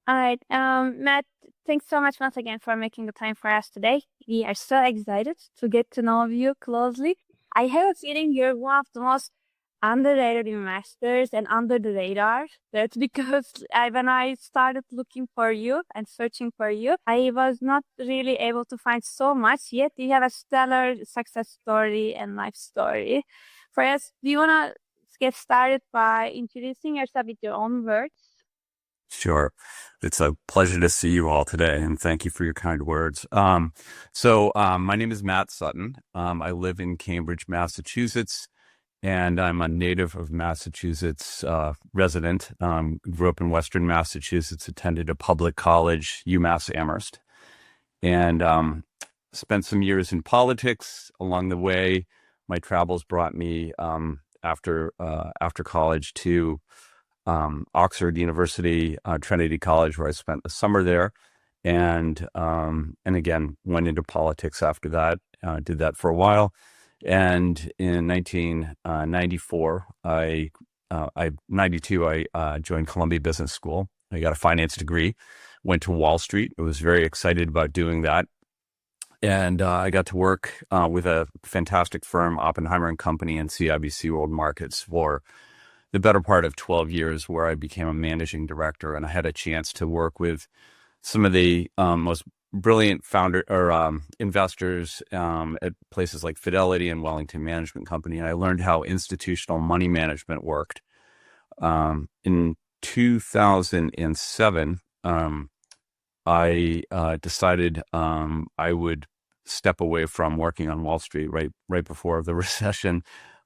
All right. Matt, thanks so much once again for making the time for us today. We are so excited to get to know you closely. I have a feeling you're one of the most underrated investors and under the radar. That's because when I started looking for you and searching for you, I was not really able to find so much, yet you have a stellar success story and life story. For us, do you want to get started by introducing yourself with your own words? Sure. It's a pleasure to see you all today, and thank you for your kind words. My name is Matt Sutton. I live in Cambridge, Massachusetts, and I'm a native of Massachusetts resident. Grew up in Western Massachusetts, attended a public college, UMass Amherst, and spent some years in politics along the way. My travels brought me after college to Oxford University, Trinity College, where I spent the summer there, and again went into politics after that. Did that for a while, and in 1994, I 92, I joined Columbia Business School. I got a finance degree, went to Wall Street. I was very excited about doing that. And I got to work with a fantastic firm, Oppenheimer and Company, and CIBC World Markets for the better part of 12 years, where I became a managing director. And I had a chance to work with some of the most brilliant investors at places like Fidelity and Wellington Management Company. And I learned how institutional money management worked. In 2007, I decided I would step away from working on Wall Street right before the recession.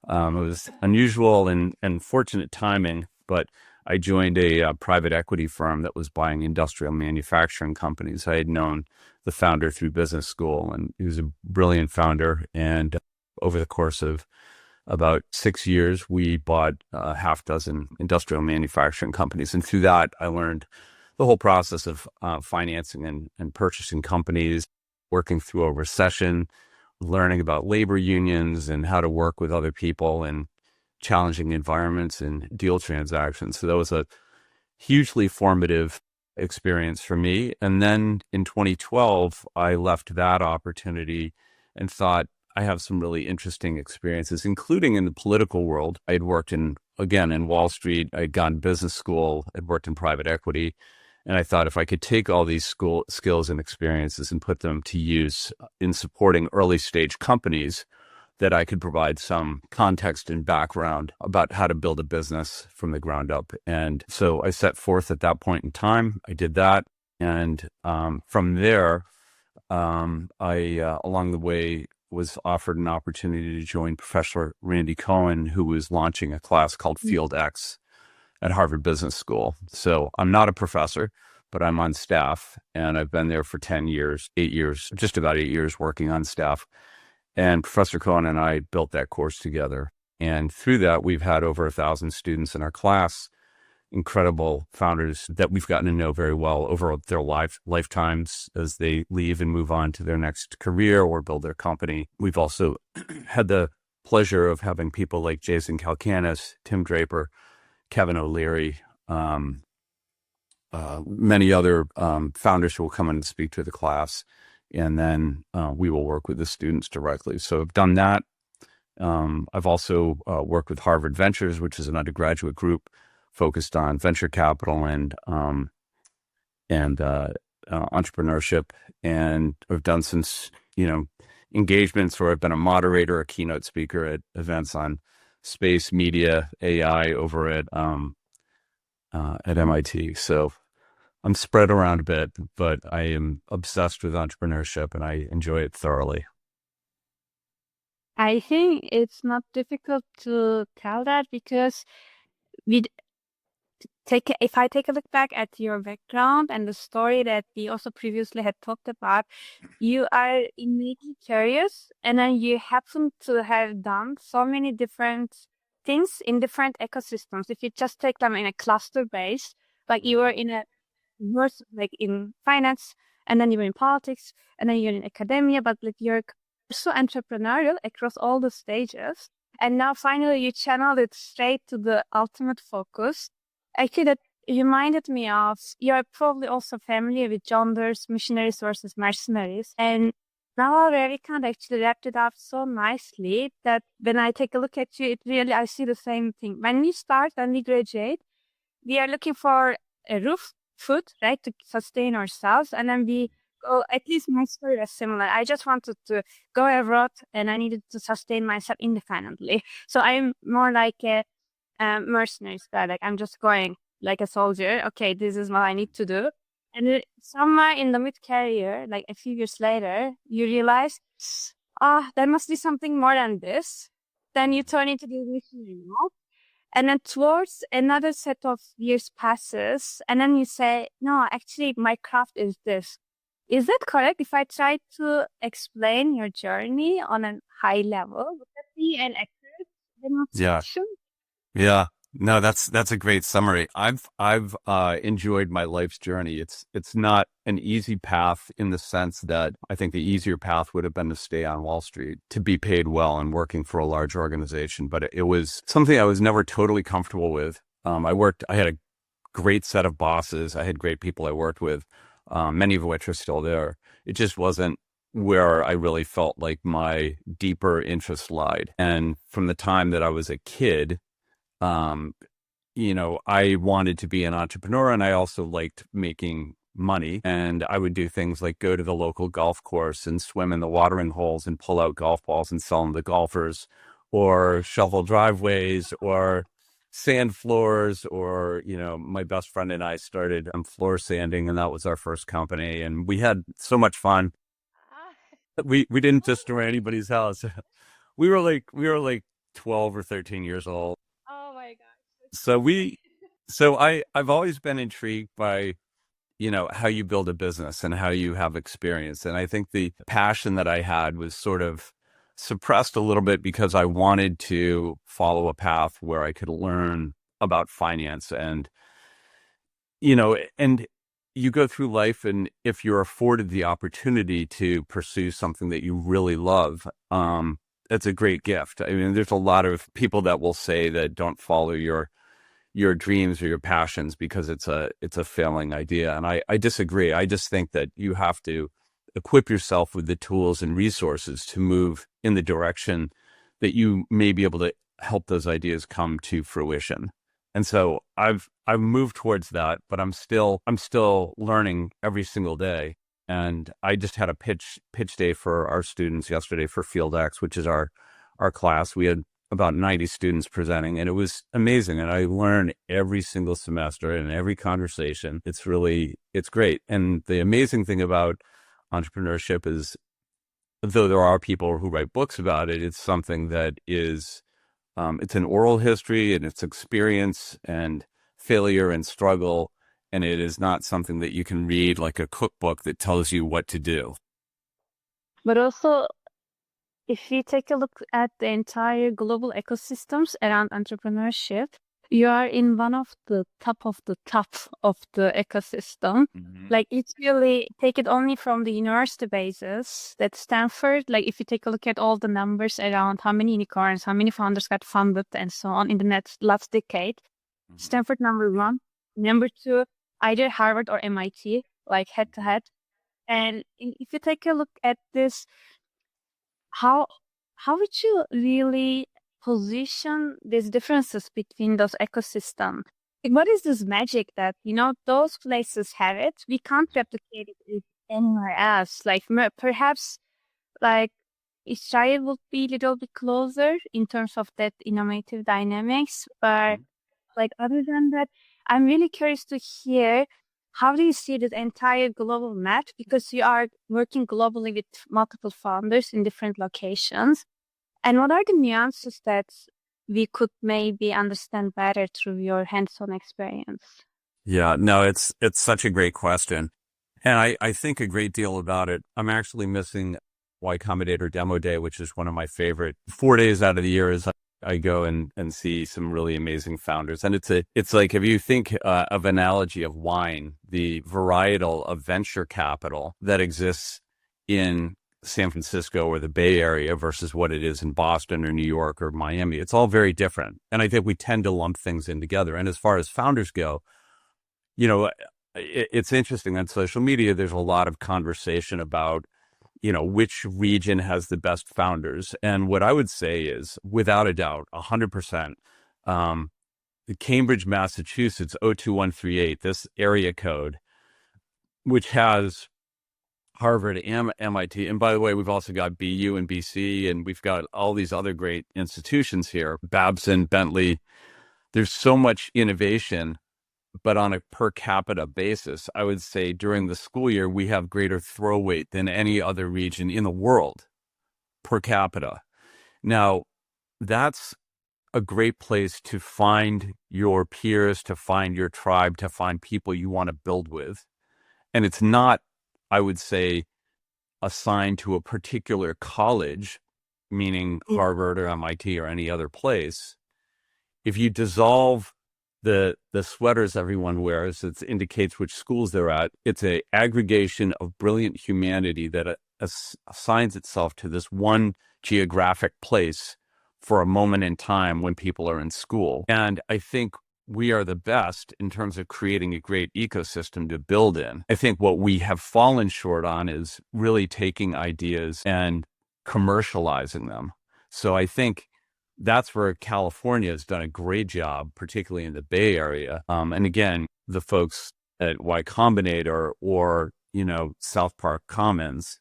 It was unusual and fortunate timing, but I joined a private equity firm that was buying industrial manufacturing companies. I had known the founder through business school, and he was a brilliant founder. And over the course of about 6 years, we bought a half dozen industrial manufacturing companies. And through that, I learned the whole process of financing and purchasing companies, working through a recession, learning about labor unions and how to work with other people in challenging environments and deal transactions. So that was a hugely formative experience for me. And then in 2012, I left that opportunity and thought, I have some really interesting experiences, including in the political world. I had worked in Wall Street. I had gone to business school, I'd worked in private equity. And I thought if I could take all these skills and experiences and put them to use in supporting early stage companies, that I could provide some context and background about how to build a business from the ground up. And so I set forth at that point in time. I did that. And from there, along the way, was offered an opportunity to join Professor Randy Cohen, who was launching a class called Field X at Harvard Business School. So I'm not a professor, but I'm on staff, and I've been there for 10 years, 8 years, just about 8 years working on staff. And Professor Cohen and I built that course together. And through that, we've had over 1,000 students in our class, incredible founders that we've gotten to know very well over their lifetimes as they leave and move on to their next career or build their company. We've also had the pleasure of having people like Jason Calacanis, Tim Draper, Kevin O'Leary, many other founders who will come in and speak to the class. And then we will work with the students directly. So I've done that. I've also worked with Harvard Ventures, which is an undergraduate group focused on venture capital and entrepreneurship. And I've done some, engagements where I've been a moderator, a keynote speaker at events on space, media, AI over at MIT. So I'm spread around a bit, but I am obsessed with entrepreneurship and I enjoy it thoroughly. I think it's not difficult to tell that because we if I take a look back at your background and the story that we also previously had talked about, you are innately curious, and then you happen to have done so many different things in different ecosystems. If you just take them in a cluster base, like you were in a like in finance, and then you were in politics, and then you're in academia, but like you're so entrepreneurial across all the stages. And now finally you channeled it straight to the ultimate focus. Actually, that reminded me of, you're probably also familiar with genres, missionaries versus mercenaries. And now Ravikant actually wrapped it up so nicely that when I take a look at you, I see the same thing. When we graduate, we are looking for a roof, food, right, to sustain ourselves. And then we go, at least my story was similar. I just wanted to go abroad and I needed to sustain myself independently. So I'm more like a mercenary style. Like I'm just going like a soldier. Okay, this is what I need to do. And somewhere in the mid-career, like a few years later, you realize, there must be something more than this. Then you turn into the missionary mode. And then towards another set of years passes, and then you say, no, actually, my craft is this. Is that correct? If I try to explain your journey on a high level, would that be an accurate demonstration? Yeah. No, that's a great summary. I've enjoyed my life's journey. It's not an easy path in the sense that I think the easier path would have been to stay on Wall Street, to be paid well and working for a large organization. But it was something I was never totally comfortable with. I had a great set of bosses. I had great people I worked with, many of which are still there. It just wasn't where I really felt like my deeper interest lied. And from the time that I was a kid, I wanted to be an entrepreneur, and I also liked making money. And I would do things like go to the local golf course and swim in the watering holes and pull out golf balls and sell them to golfers, or shovel driveways or sand floors, or, my best friend and I started floor sanding, and that was our first company. And we had so much fun. We didn't destroy anybody's house. We were like 12 or 13 years old. Oh my gosh. So I've always been intrigued by, how you build a business and how you have experience. And I think the passion that I had was sort of suppressed a little bit because I wanted to follow a path where I could learn about finance. And you go through life, and if you're afforded the opportunity to pursue something that you really love, it's a great gift. I mean, there's a lot of people that will say that don't follow your dreams or your passions because it's a failing idea. And I disagree. I just think that you have to equip yourself with the tools and resources to move in the direction that you may be able to help those ideas come to fruition. And so I've moved towards that, but I'm still learning every single day. And I just had a pitch day for our students yesterday for Field X, which is our class. We had about 90 students presenting, and it was amazing. And I learn every single semester and every conversation. It's great. And the amazing thing about entrepreneurship is, though there are people who write books about it, it's something that is, it's an oral history, and it's experience and failure and struggle. And it is not something that you can read like a cookbook that tells you what to do. But also, if you take a look at the entire global ecosystems around entrepreneurship, you are in one of the top of the ecosystem. Mm-hmm. Like, it's really, take it only from the university basis, that Stanford, like if you take a look at all the numbers around how many unicorns, how many founders got funded and so on in the last decade, Mm-hmm. Stanford number one, number two, either Harvard or MIT, like head to head. And if you take a look at this, how would you really position these differences between those ecosystems? Like, what is this magic that, those places have it? We can't replicate it anywhere else. Like, perhaps, like, Israel would be a little bit closer in terms of that innovative dynamics. But, like, other than that, I'm really curious to hear, how do you see this entire global map? Because you are working globally with multiple founders in different locations. And what are the nuances that we could maybe understand better through your hands-on experience? Yeah, no, it's such a great question. And I think a great deal about it. I'm actually missing Y Combinator Demo Day, which is one of my favorite 4 days out of the year. Is I go and see some really amazing founders. And it's like, if you think of analogy of wine, the varietal of venture capital that exists in San Francisco or the Bay Area versus what it is in Boston or New York or Miami, it's all very different. And I think we tend to lump things in together. And as far as founders go, it's interesting on social media. There's a lot of conversation about, which region has the best founders. And what I would say is, without a doubt, 100%, the Cambridge, Massachusetts 02138, this area code, which has Harvard and MIT. And by the way, we've also got BU and BC, and we've got all these other great institutions here, Babson, Bentley. There's so much innovation, but on a per capita basis, I would say during the school year, we have greater throw weight than any other region in the world per capita. Now, that's a great place to find your peers, to find your tribe, to find people you want to build with. And it's not, I would say, assigned to a particular college, meaning Harvard or MIT or any other place. If you dissolve the sweaters everyone wears, it indicates which schools they're at. It's an aggregation of brilliant humanity that assigns itself to this one geographic place for a moment in time when people are in school. And I think we are the best in terms of creating a great ecosystem to build in. I think what we have fallen short on is really taking ideas and commercializing them. So I think that's where California has done a great job, particularly in the Bay Area. And again, the folks at Y Combinator or, South Park Commons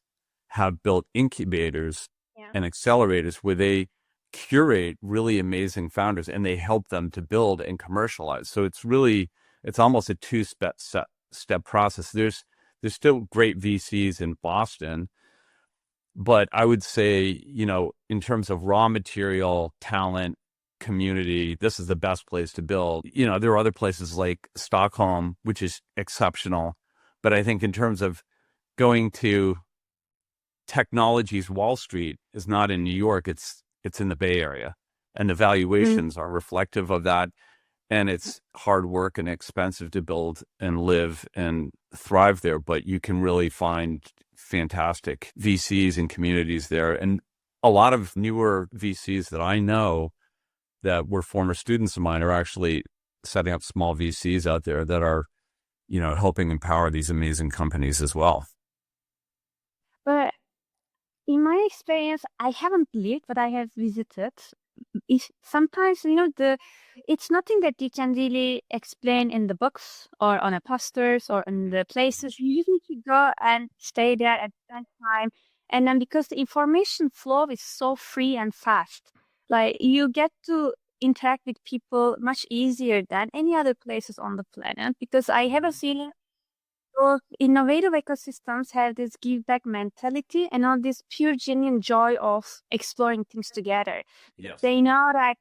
have built incubators and accelerators where they curate really amazing founders and they help them to build and commercialize. So it's almost a two-step process. There's still great VCs in Boston, but I would say, in terms of raw material, talent, community, this is the best place to build. There are other places like Stockholm, which is exceptional. But I think in terms of going to technologies, Wall Street is not in New York, it's in the Bay Area. And the valuations are reflective of that. And it's hard work and expensive to build and live and thrive there. But you can really find fantastic VCs and communities there. And a lot of newer VCs that I know that were former students of mine are actually setting up small VCs out there that are, helping empower these amazing companies as well. But in my experience, I haven't lived, but I have visited. Sometimes, it's nothing that you can really explain in the books or on a posters or in the places. You just need to go and stay there at that time. And then because the information flow is so free and fast, like you get to interact with people much easier than any other places on the planet. Because I have a feeling those innovative ecosystems have this give back mentality and all this pure genuine joy of exploring things together. Yes. They know that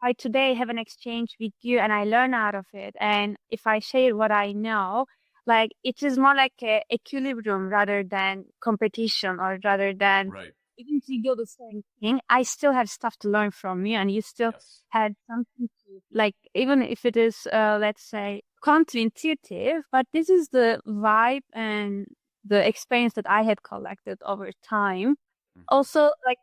I today have an exchange with you and I learn out of it. And if I share what I know, like it is more like a equilibrium rather than competition or rather than even if you do the same thing, I still have stuff to learn from you and you still had something to like, even if it is, let's say, counterintuitive, but this is the vibe and the experience that I had collected over time. Also, like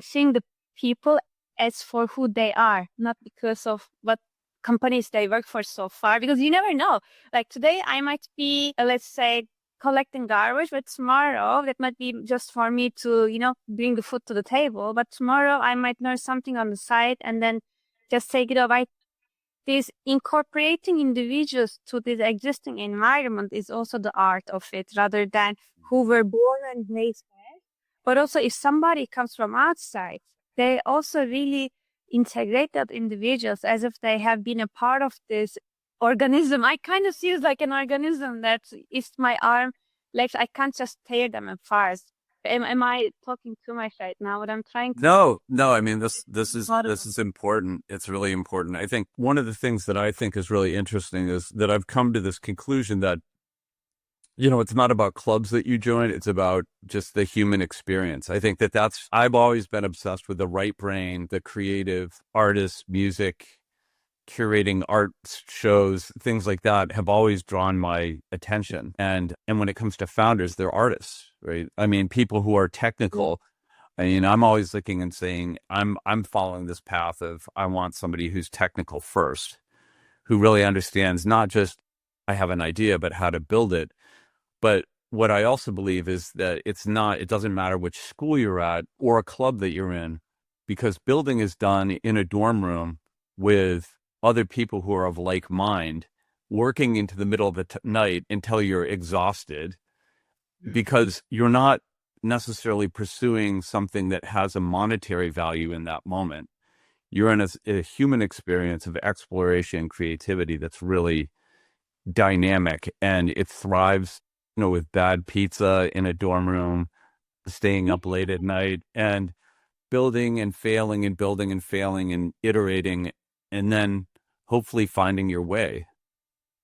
seeing the people as for who they are, not because of what companies they work for so far, because you never know. Like today I might be, let's say, collecting garbage, but tomorrow that might be just for me to, bring the food to the table. But tomorrow I might learn something on the side and then just take it away. This incorporating individuals to this existing environment is also the art of it, rather than who were born and raised there. But also if somebody comes from outside, they also really integrate that individuals as if they have been a part of this organism. I kind of see it like an organism that is my arm, legs. I can't just tear them apart. Am I talking too much right now? What I'm trying to No. I mean, this is important. It's really important. I think one of the things that I think is really interesting is that I've come to this conclusion that, it's not about clubs that you join. It's about just the human experience. I think I've always been obsessed with the right brain, the creative artists, music, curating art shows, things like that have always drawn my attention. And when it comes to founders, they're artists, right? I mean, people who are technical. I mean, I'm always looking and saying, I'm following this path of, I want somebody who's technical first, who really understands not just I have an idea, but how to build it. But what I also believe is that it doesn't matter which school you're at or a club that you're in, because building is done in a dorm room with other people who are of like mind, working into the middle of the night until you're exhausted, because you're not necessarily pursuing something that has a monetary value in that moment. You're in a human experience of exploration and creativity that's really dynamic, and it thrives, with bad pizza in a dorm room, staying up late at night, and building and failing and building and failing and iterating, and then hopefully finding your way.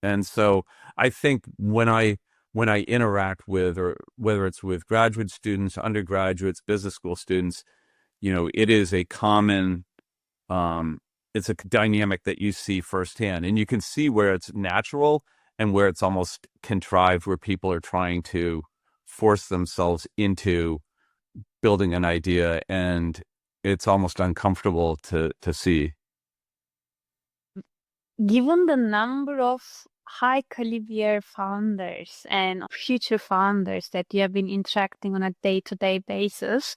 And so I think when I interact with, or whether it's with graduate students, undergraduates, business school students, it is a common, it's a dynamic that you see firsthand, and you can see where it's natural and where it's almost contrived, where people are trying to force themselves into building an idea, and it's almost uncomfortable to see. Given the number of high caliber founders and future founders that you have been interacting on a day-to-day basis,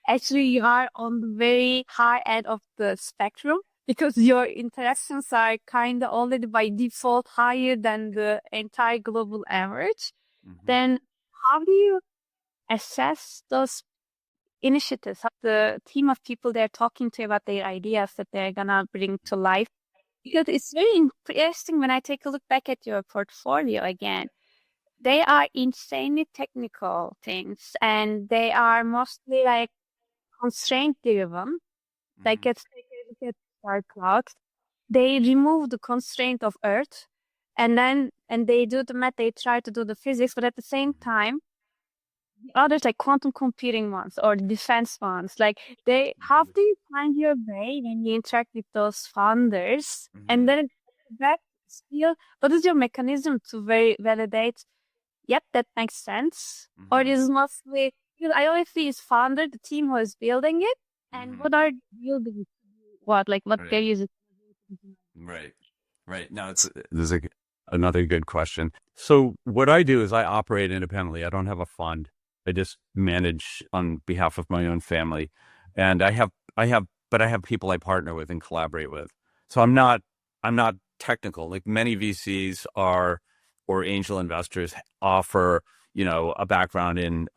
actually you are on the very high end of the spectrum, because your interactions are kind of already by default higher than the entire global average. Then how do you assess those initiatives, the team of people they're talking to about their ideas that they're gonna bring to life? Because it's very interesting when I take a look back at your portfolio again. They are insanely technical things, and they are mostly like constraint driven. Like let's take a look at Star Cloud. They remove the constraint of Earth, and they do the math, they try to do the physics, but at the same time, others like quantum computing ones or the defense ones, like how do you find your way when you interact with those founders? And then that still, what is your mechanism to validate, yep, that makes sense? Or is mostly, because I always see is founder, the team who is building it, and what are building, what they're using. Right. Now there's another good question. So what I do is I operate independently. I don't have a fund. I just manage on behalf of my own family, and I have people I partner with and collaborate with. So I'm not technical like many VCs are, or angel investors offer, a background in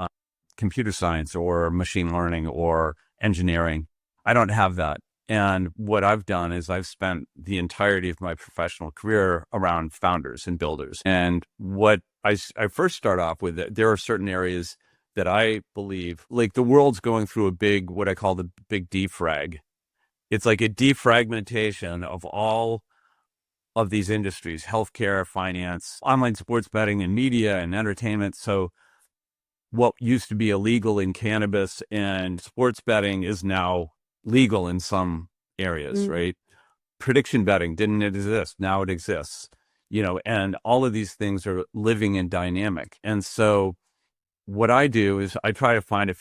computer science or machine learning or engineering. I don't have that. And what I've done is I've spent the entirety of my professional career around founders and builders. And what I first start off with, there are certain areas that I believe, like the world's going through what I call the big defrag. It's like a defragmentation of all of these industries: healthcare, finance, online sports betting, and media and entertainment. So what used to be illegal in cannabis and sports betting is now legal in some areas, right? Prediction betting didn't exist. Now it exists, and all of these things are living and dynamic. And so what I do is I try to find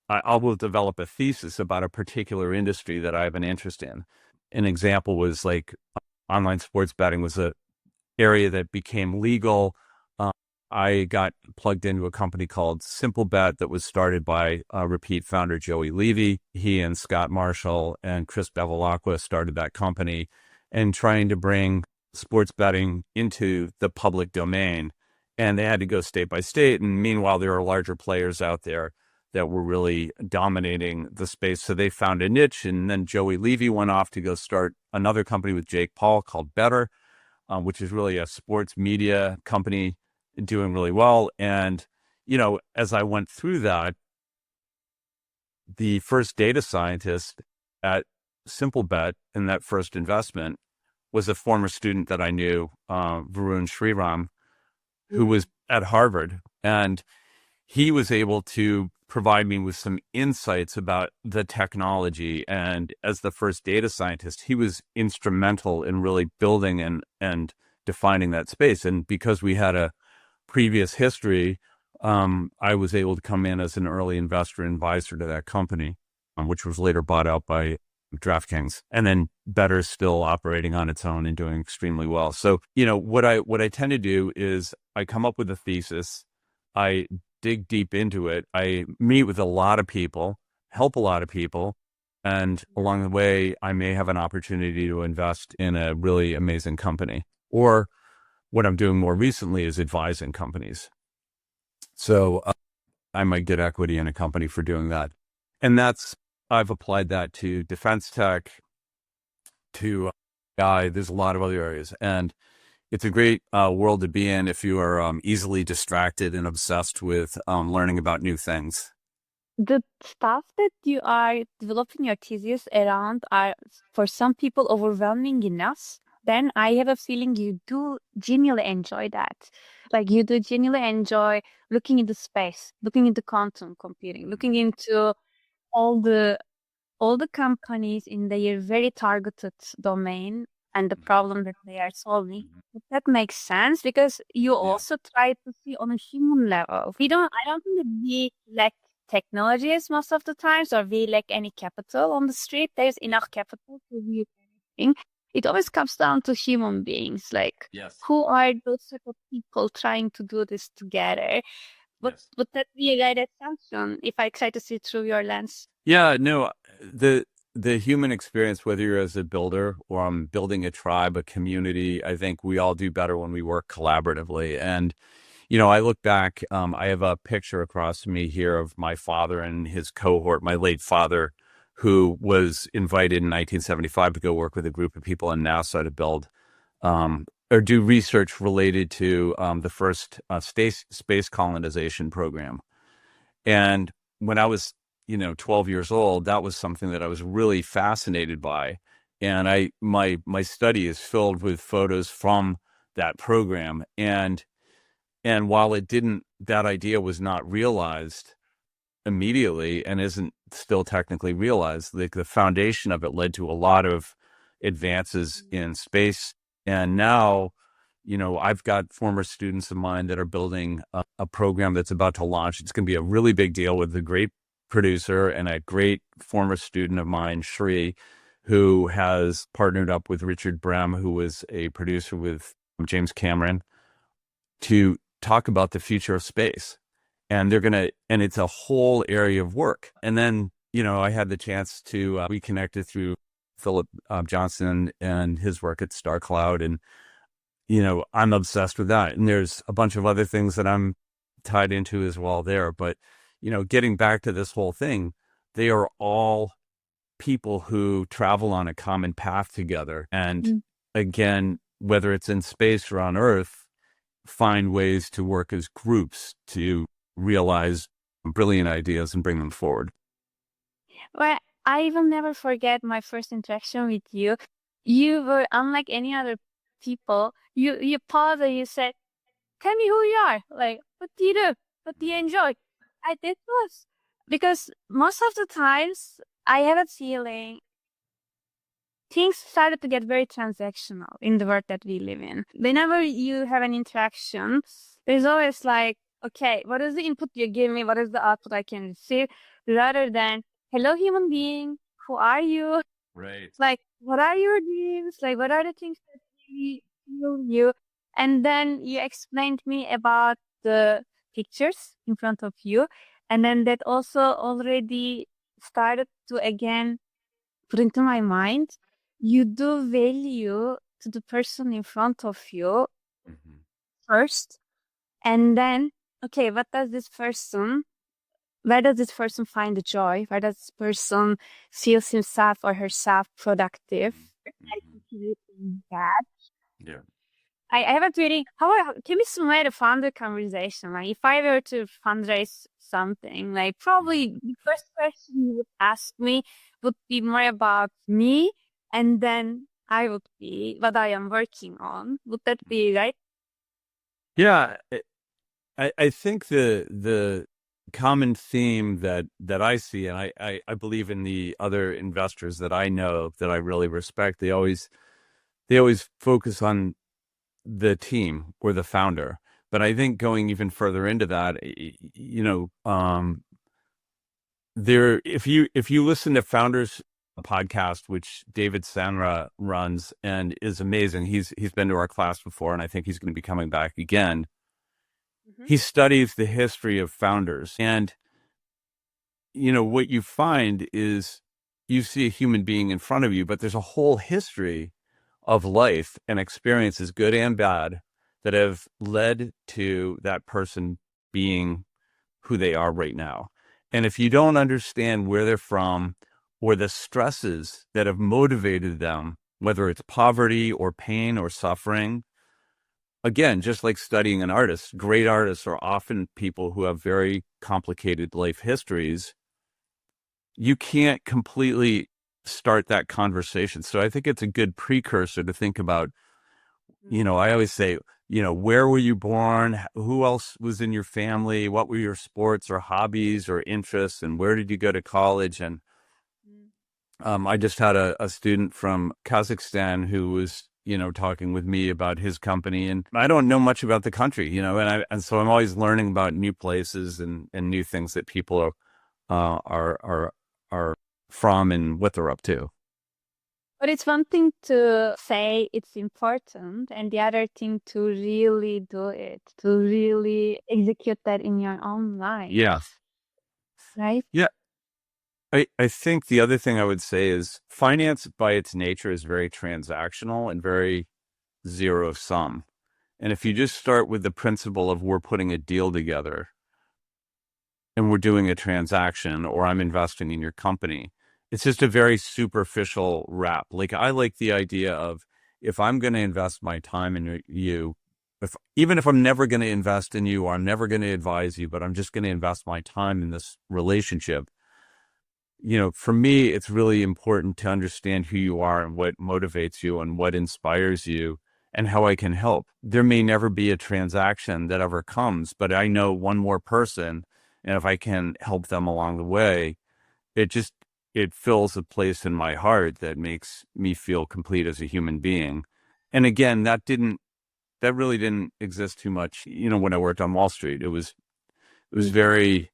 I will develop a thesis about a particular industry that I have an interest in. An example was like online sports betting was a area that became legal. I got plugged into a company called SimpleBet that was started by repeat founder Joey Levy. He and Scott Marshall and Chris Bevilacqua started that company, and trying to bring sports betting into the public domain. And they had to go state by state. And meanwhile, there are larger players out there that were really dominating the space. So they found a niche. And then Joey Levy went off to go start another company with Jake Paul called Better, which is really a sports media company doing really well. And, as I went through that, the first data scientist at SimpleBet in that first investment was a former student that I knew, Varun Sriram, who was at Harvard. And he was able to provide me with some insights about the technology. And as the first data scientist, he was instrumental in really building and defining that space. And because we had a previous history, I was able to come in as an early investor and advisor to that company, which was later bought out by DraftKings, and then Better still operating on its own and doing extremely well. So, what I tend to do is I come up with a thesis, I dig deep into it, I meet with a lot of people, help a lot of people, and along the way, I may have an opportunity to invest in a really amazing company. Or what I'm doing more recently is advising companies. So I might get equity in a company for doing that. And I've applied that to defense tech, to AI. There's a lot of other areas. And it's a great world to be in if you are easily distracted and obsessed with learning about new things. The stuff that you are developing your thesis around are for some people overwhelming enough. Then I have a feeling you do genuinely enjoy that. Like you do genuinely enjoy looking into space, looking into quantum computing, looking into all the companies in their very targeted domain and the problem that they are solving. But that makes sense because you also try to see on a human level. I don't think that we lack technologies most of the times, or we lack any capital on the street. There's enough capital to do anything. It always comes down to human beings, like who are those type of people trying to do this together. Would that be a guided assumption if I try to see through your lens? Yeah, no, the human experience, whether you're as a builder or I'm building a tribe, a community, I think we all do better when we work collaboratively. And I look back, I have a picture across me here of my father and his cohort, my late father, who was invited in 1975 to go work with a group of people in NASA to build or do research related to the first space colonization program. And when I was, 12 years old, that was something that I was really fascinated by. And my study is filled with photos from that program. And while that idea was not realized immediately and isn't still technically realized, the foundation of it led to a lot of advances in space. And now, I've got former students of mine that are building a program that's about to launch. It's going to be a really big deal with a great producer and a great former student of mine, Shri, who has partnered up with Richard Brem, who was a producer with James Cameron, to talk about the future of space. And and it's a whole area of work. And then, I had the chance to, we connected through Philip Johnson and his work at Star Cloud. And, I'm obsessed with that. And there's a bunch of other things that I'm tied into as well there. But, getting back to this whole thing, they are all people who travel on a common path together. And again, whether it's in space or on Earth, find ways to work as groups to realize brilliant ideas and bring them forward. Well, I will never forget my first interaction with you. You were unlike any other people. You paused and you said, "Tell me who you are. Like, what do you do? What do you enjoy?" I did was because most of the times I have a feeling things started to get very transactional in the world that we live in. Whenever you have an interaction, there's always like, okay, what is the input you give me? What is the output I can receive? Rather than, hello, human being, who are you? Right. Like, what are your dreams? Like, what are the things that really fuel you? And then you explained me about the pictures in front of you. And then that also already started to again put into my mind. You do value to the person in front of you first. And then, okay, where does this person find the joy? Where does this person feel himself or herself productive? I contribute in that. Yeah. I have a feeling, can we simulate a founder conversation? Like if I were to fundraise something, like probably the first question you would ask me would be more about me, and then I would be what I am working on. Would that be right? Yeah. I think the common theme that I see, and I believe in the other investors that I know that I really respect, they always focus on the team or the founder. But I think going even further into that, if you listen to founders a podcast which David Sanra runs and is amazing. He's been to our class before, and I think he's going to be coming back again. Mhm. He studies the history of founders, and what you find is you see a human being in front of you, but there's a whole history of life and experiences, good and bad, that have led to that person being who they are right now. And if you don't understand where they're from or the stresses that have motivated them, whether it's poverty or pain or suffering, again, just like studying an artist, great artists are often people who have very complicated life histories. You can't completely start that conversation. So I think it's a good precursor to think about, I always say, where were you born? Who else was in your family? What were your sports or hobbies or interests? And where did you go to college? And I just had a student from Kazakhstan who was, talking with me about his company, and I don't know much about the country, and so I'm always learning about new places and new things that people are from and what they're up to. But it's one thing to say it's important, and the other thing to really do it, to really execute that in your own life, Yeah. right? Yeah. I think the other thing I would say is finance by its nature is very transactional and very zero sum. And if you just start with the principle of we're putting a deal together and we're doing a transaction, or I'm investing in your company, it's just a very superficial wrap. Like, I like the idea of, if I'm going to invest my time in you, even if I'm never going to invest in you or I'm never going to advise you, but I'm just going to invest my time in this relationship, for me, it's really important to understand who you are and what motivates you and what inspires you and how I can help. There may never be a transaction that ever comes, but I know one more person, and if I can help them along the way, it fills a place in my heart that makes me feel complete as a human being. And again, that really didn't exist too much, when I worked on Wall Street. It was very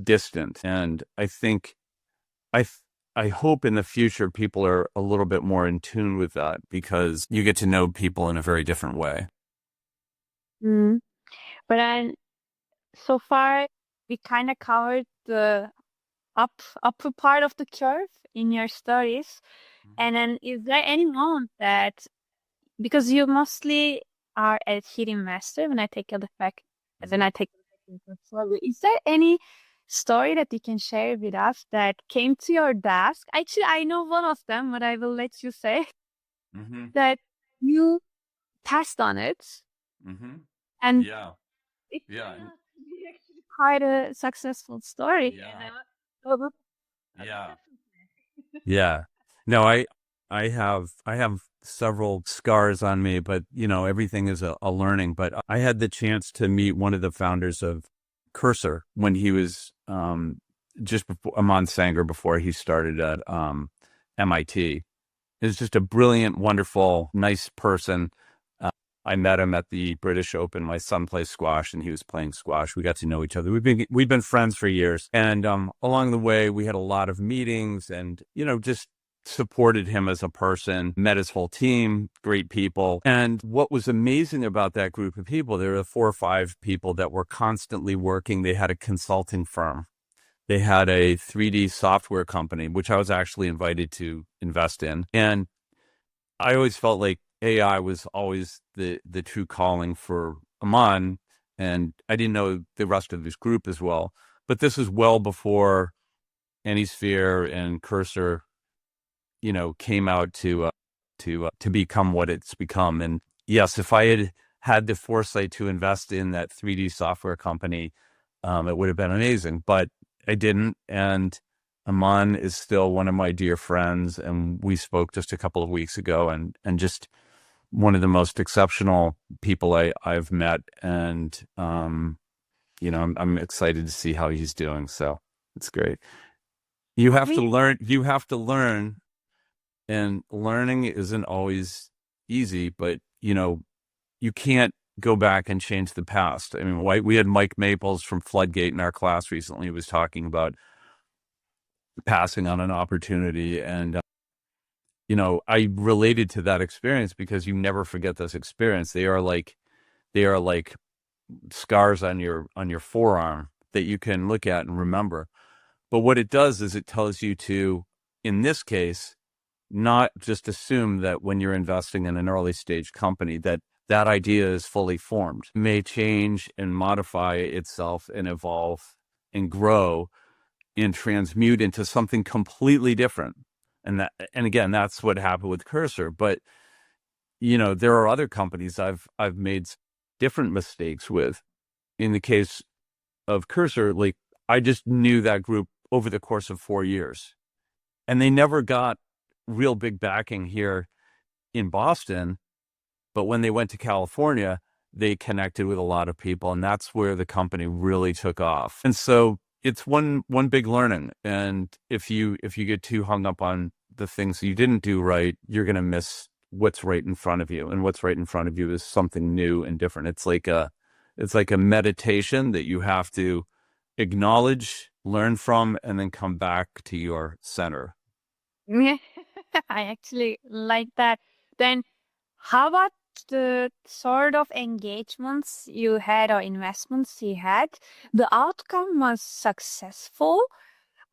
distant. And I think I I hope in the future people are a little bit more in tune with that, because you get to know people in a very different way. Mm. But then so far we kind of covered the upper part of the curve in your stories. And then is there any moment that, because you mostly are a hidden master when I take a look back, when I take a look at your portfolio, is there any story that you can share with us that came to your desk? Actually, I know one of them, but I will let you say Mm-hmm. that you passed on it Mm-hmm. and Yeah. it Yeah. turned out to be actually quite a successful story. And Yeah. I would Yeah. definitely. Yeah. No, I have several scars on me, but everything is a learning. But I had the chance to meet one of the founders of Cursor when he was just before Aman Sanger, before he started at MIT. Is just a brilliant, wonderful, nice person. Uh, I met him at the British Open. My son plays squash, and he was playing squash. We got to know each other. We've been friends for years, and along the way, we had a lot of meetings, and just supported him as a person. Met his whole team, great people. And what was amazing about that group of people, there were 4 or 5 people that were constantly working. They had a consulting firm. They had a 3D software company, which I was actually invited to invest in. And I always felt like AI was always the true calling for Aman. And I didn't know the rest of his group as well. But this is well before AnySphere and Cursor, came out to become what it's become. And yes, if I had had the foresight to invest in that 3D software company, it would have been amazing. But I didn't. And Aman is still one of my dear friends, and we spoke just a couple of weeks ago, and just one of the most exceptional people I've met. And I'm excited to see how he's doing. So it's great. You have to We learn. You have to learn, and learning isn't always easy. But you can't go back and change the past. I mean, we had Mike Maples from Floodgate in our class recently, who was talking about passing on an opportunity. And, you know, I related to that experience because you never forget this experience. They are like scars on your forearm that you can look at and remember. But what it does is it tells you to, in this case, not just assume that when you're investing in an early stage company that that idea is fully formed. It may change and modify itself and evolve and grow and transmute into something completely different. And again, that's what happened with Cursor. But you know, there are other companies I've made different mistakes with. In the case of Cursor, like I just knew that group over the course of 4 years, and they never got real big backing here in Boston. But when they went to California, they connected with a lot of people, and that's where the company really took off. And so it's one big learning. And if you get too hung up on the things you didn't do right, you're going to miss what's right in front of you. And what's right in front of you is something new and different. It's like a meditation that you have to acknowledge, learn from, and then come back to your center. Yeah, I actually like that. Then how about the sort of engagements you had or investments you had? The outcome was successful,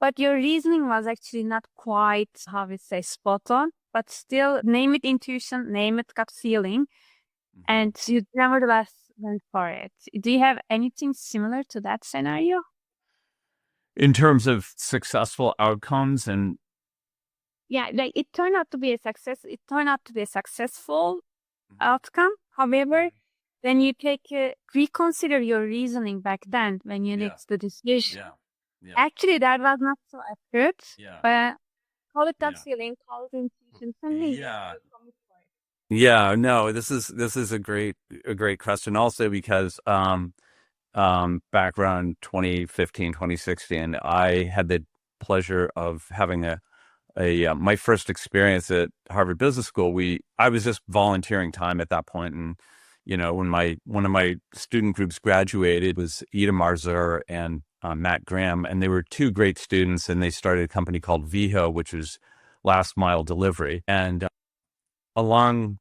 but your reasoning was actually not quite, how we say, spot on, but still, name it intuition, name it gut feeling, and you nevertheless went for it. Do you have anything similar to that scenario? In terms of successful outcomes and Yeah, like it turned out to be a success. It turned out to be a successful outcome. However, then you reconsider your reasoning back then when you made the decision. Yeah. Actually, that was not so accurate. Yeah. But call it gut feeling, call it intuition. Something. Yeah, no, this is a great question also because back around 2015, 2016, I had the pleasure of having my first experience at Harvard Business School. I was just volunteering time at that point, and you know, when one of my student groups graduated, it was Ida Marzer and Matt Graham, and they were two great students, and they started a company called Viho, which was last mile delivery. And along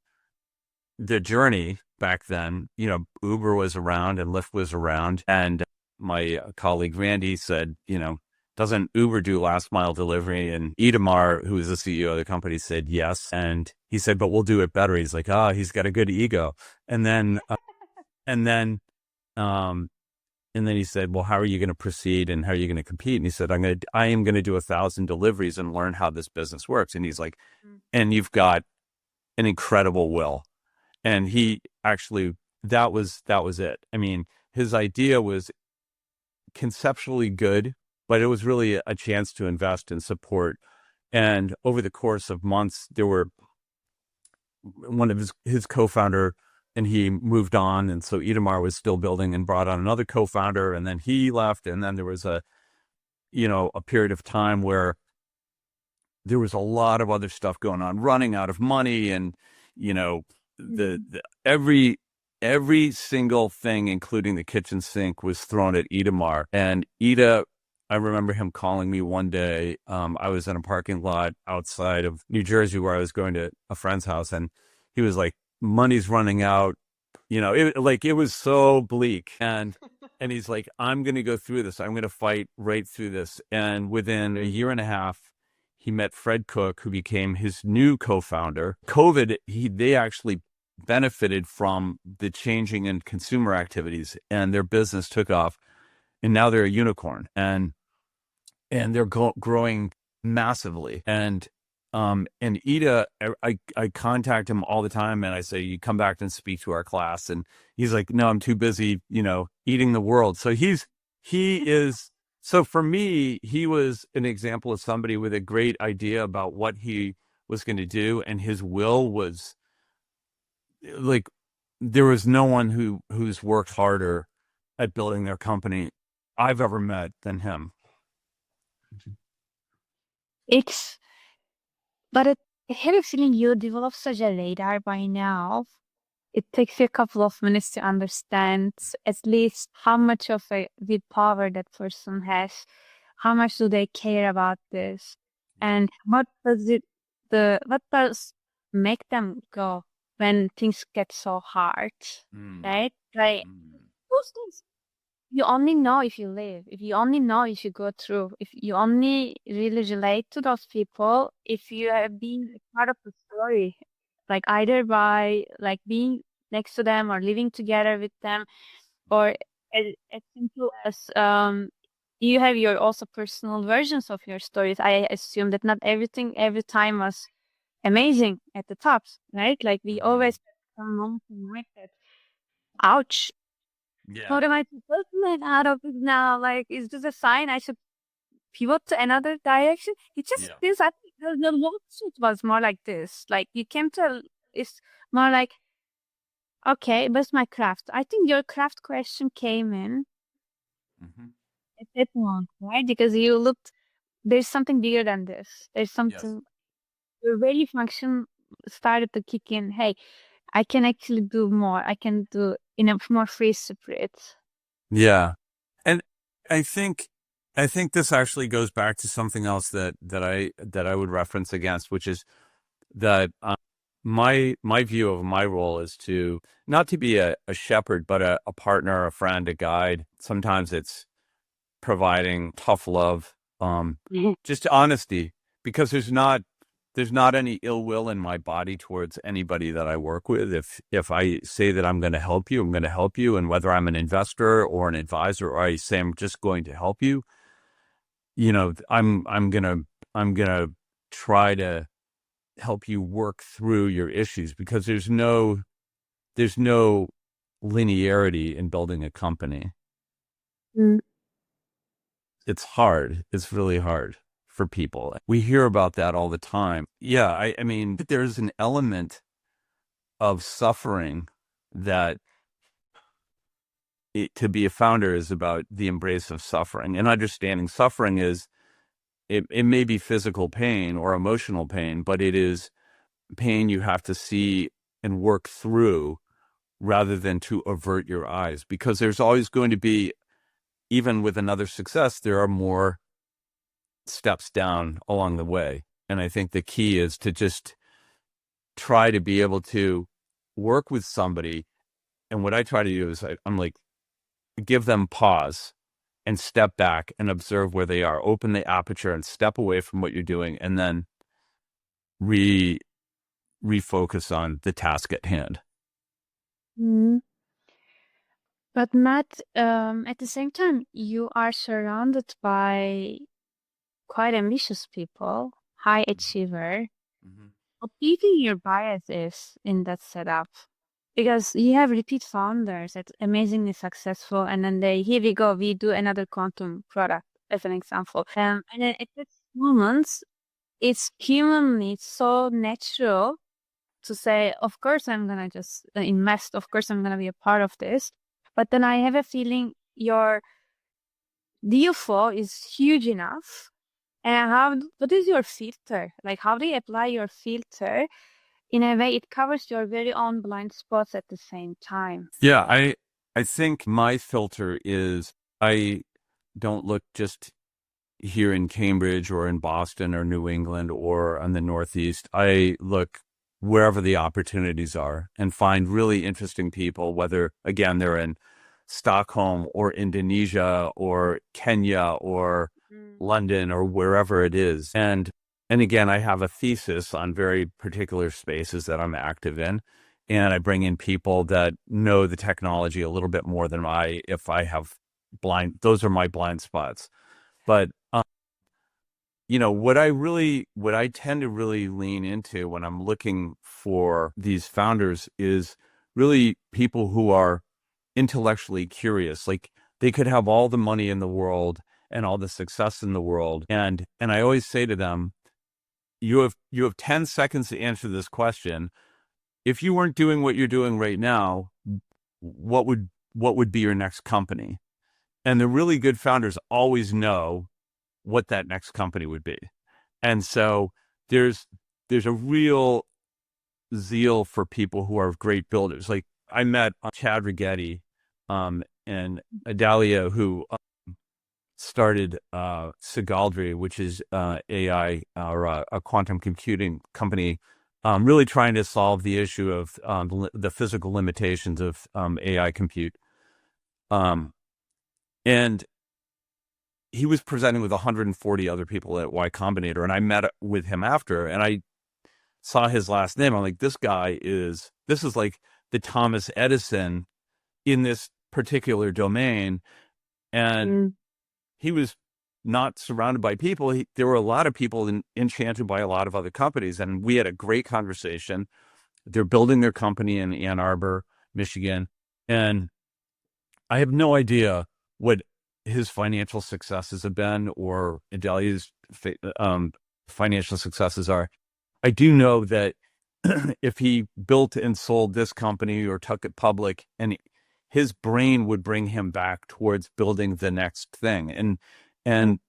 the journey back then, you know, Uber was around and Lyft was around, and my colleague Randy said, you know, doesn't Uber do last mile delivery? And Idamar, who is the CEO of the company, said yes. And he said, but we'll do it better. He's like, he's got a good ego. And then, and then, um, and then he said, well, how are you going to proceed and how are you going to compete? And he said, I am going to do 1,000 deliveries and learn how this business works. And he's like, and you've got an incredible will. And he actually, that was it. I mean, his idea was conceptually good, but it was really a chance to invest and support. And over the course of months, there were one of his co-founder, and he moved on. And so Idamar was still building and brought on another co-founder, and then he left. And then there was a period of time where there was a lot of other stuff going on, running out of money, and, you know, every single thing, including the kitchen sink, was thrown at Idamar. And Ida, I remember him calling me one day. I was in a parking lot outside of New Jersey where I was going to a friend's house, and he was like, money's running out. You know, it was so bleak. And he's like, I'm going to go through this. I'm going to fight right through this. And within a year and a half, he met Fred Cook, who became his new co-founder. COVID, they actually benefited from the changing in consumer activities, and their business took off. And now they're a unicorn, and they're growing massively. And Ida, I contact him all the time, and I say, you come back and speak to our class. And he's like, no, I'm too busy, you know, eating the world. So he is. So for me, he was an example of somebody with a great idea about what he was going to do. And his will was like, there was no one who's worked harder at building their company I've ever met than him. But I have a feeling you developed such a radar by now. It takes you a couple of minutes to understand at least how much of a willpower that person has, how much do they care about this? Yeah. And what does make them go when things get so hard, Mm. right? Like Mm. those things you only know if you live, if you only know if you go through, if you only really relate to those people, if you have been a part of the story, like either by like being next to them or living together with them, or as simple as you have your also personal versions of your stories. I assume that not everything every time was amazing at the tops, right? Like we Mhm. always have some moments in life that, ouch, Yeah. what am I supposed to let out of it now? Like, is this a sign I should pivot to another direction? It just Yeah. feels, I think the lawsuit was more like this. Like, you came to, it's more like, okay, what's my craft? I think your craft question came in Mhm. at that point, right? Because you looked, there's something bigger than this. There's Yes. something, your value function started to kick in. Hey, I can actually do more. I can do in a more free spirit. Yeah. And I think I think this actually goes back to something else that I would reference against, which is that my view of my role is to not to be a shepherd, but a partner, a friend, a guide. Sometimes it's providing tough love, just honesty, because there's not any ill will in my body towards anybody that I work with. If I say that I'm going to help you, I'm going to help you, and whether I'm an investor or an advisor, or I say I'm just going to help you, I'm gonna try to help you work through your issues, because there's no linearity in building a company. Mm. It's hard. It's really hard for people. We hear about that all the time. Yeah, I mean, there's an element of suffering that to be a founder is about the embrace of suffering, and understanding suffering is it may be physical pain or emotional pain, but it is pain you have to see and work through rather than to avert your eyes, because there's always going to be, even with another success, there are more steps down along the way. And I think the key is to just try to be able to work with somebody. And what I try to do is I'm like, give them pause and step back and observe where they are, open the aperture and step away from what you're doing, and then re refocus on the task at hand. Mm. But Matt, at the same time, you are surrounded by quite ambitious people, high achiever. Mm-hmm. What do you think your bias is in that setup? Because you have repeat founders that's amazingly successful, and then here we go, we do another quantum product as an example. And then at that moment, it's humanly so natural to say, of course, I'm gonna just invest. Of course, I'm gonna be a part of this. But then I have a feeling your DD04 is huge enough. And what is your filter? Like, how do you apply your filter in a way it covers your very own blind spots at the same time? Yeah, I think my filter is I don't look just here in Cambridge or in Boston or New England or on the Northeast. I look wherever the opportunities are and find really interesting people, whether again they're in Stockholm or Indonesia or Kenya or Mm. London or wherever it is. And again, I have a thesis on very particular spaces that I'm active in. And I bring in people that know the technology a little bit more than if I have those are my blind spots. But what I tend to really lean into when I'm looking for these founders is really people who are intellectually curious. Like, they could have all the money in the world and all the success in the world. And I always say to them, you have 10 seconds to answer this question. If you weren't doing what you're doing right now, what would be your next company? And the really good founders always know what that next company would be. And so there's a real zeal for people who are great builders. Like, I met Chad Rigetti and Adalia, who started Segaldry, which is AI or a quantum computing company, really trying to solve the issue of the physical limitations of AI compute. And he was presenting with 140 other people at Y Combinator, and I met with him after, and I saw his last name. I'm like, this is like the Thomas Edison in this particular domain. And he was not surrounded by people. There were a lot of people enchanted by a lot of other companies, and we had a great conversation. They're building their company in Ann Arbor, Michigan, and I have no idea what his financial successes have been or Idalia's financial successes are. I do know that if he built and sold this company or took it public, and his brain would bring him back towards building the next thing. And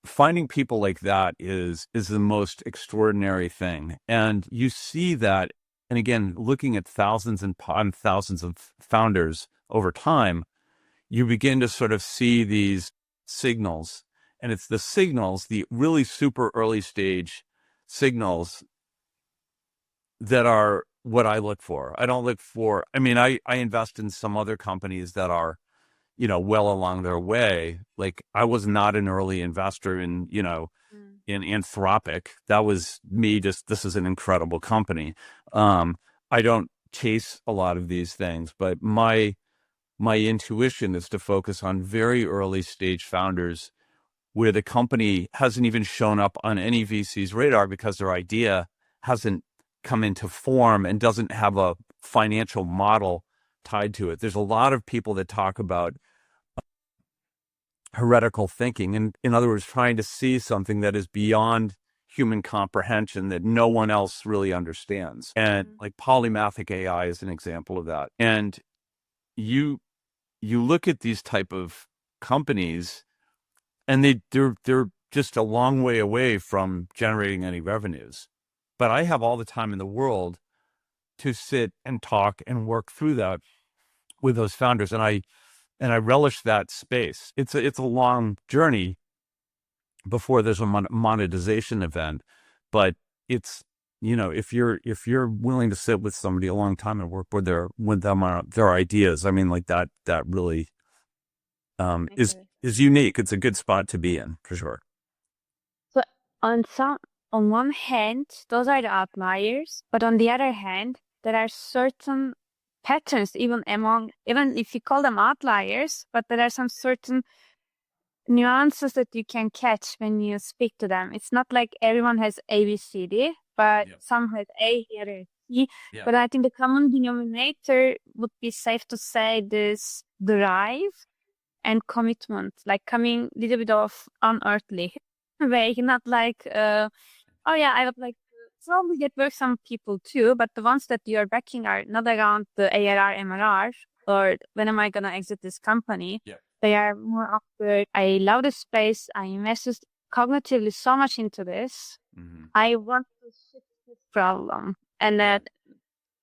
finding people like that is the most extraordinary thing. And you see that, and again, looking at thousands and thousands of founders over time, you begin to sort of see these signals. And it's the signals, the really super early stage signals, that are what I look for. I don't look for, I mean, I invest in some other companies that are, well along their way. Like, I was not an early investor in Anthropic. That was me just, this is an incredible company. I don't chase a lot of these things, but my intuition is to focus on very early stage founders where the company hasn't even shown up on any VC's radar because their idea hasn't come into form and doesn't have a financial model tied to it. There's a lot of people that talk about heretical thinking, and in other words, trying to see something that is beyond human comprehension that no one else really understands. And like polymathic AI is an example of that. And you look at these type of companies, and they're just a long way away from generating any revenues. But I have all the time in the world to sit and talk and work through that with those founders, and I relish that space. It's a long journey before there's a monetization event, but it's, if you're willing to sit with somebody a long time and work with them on their ideas, I mean, like that really is unique. It's a good spot to be in, for sure. So on one hand, those are the outliers, but on the other hand, there are certain patterns, even if you call them outliers, but there are some certain nuances that you can catch when you speak to them. It's not like everyone has A, B, C, D, but some has A, here, and C. Yeah. But I think the common denominator would be safe to say this drive and commitment, like coming a little bit of unearthly way, not like, oh yeah, I would like to probably get work some people too, but the ones that you're backing are not around the ARR, MRR, or when am I going to exit this company? Yeah. They are more after, I love this space, I invested cognitively so much into this, I want to fix this problem, and that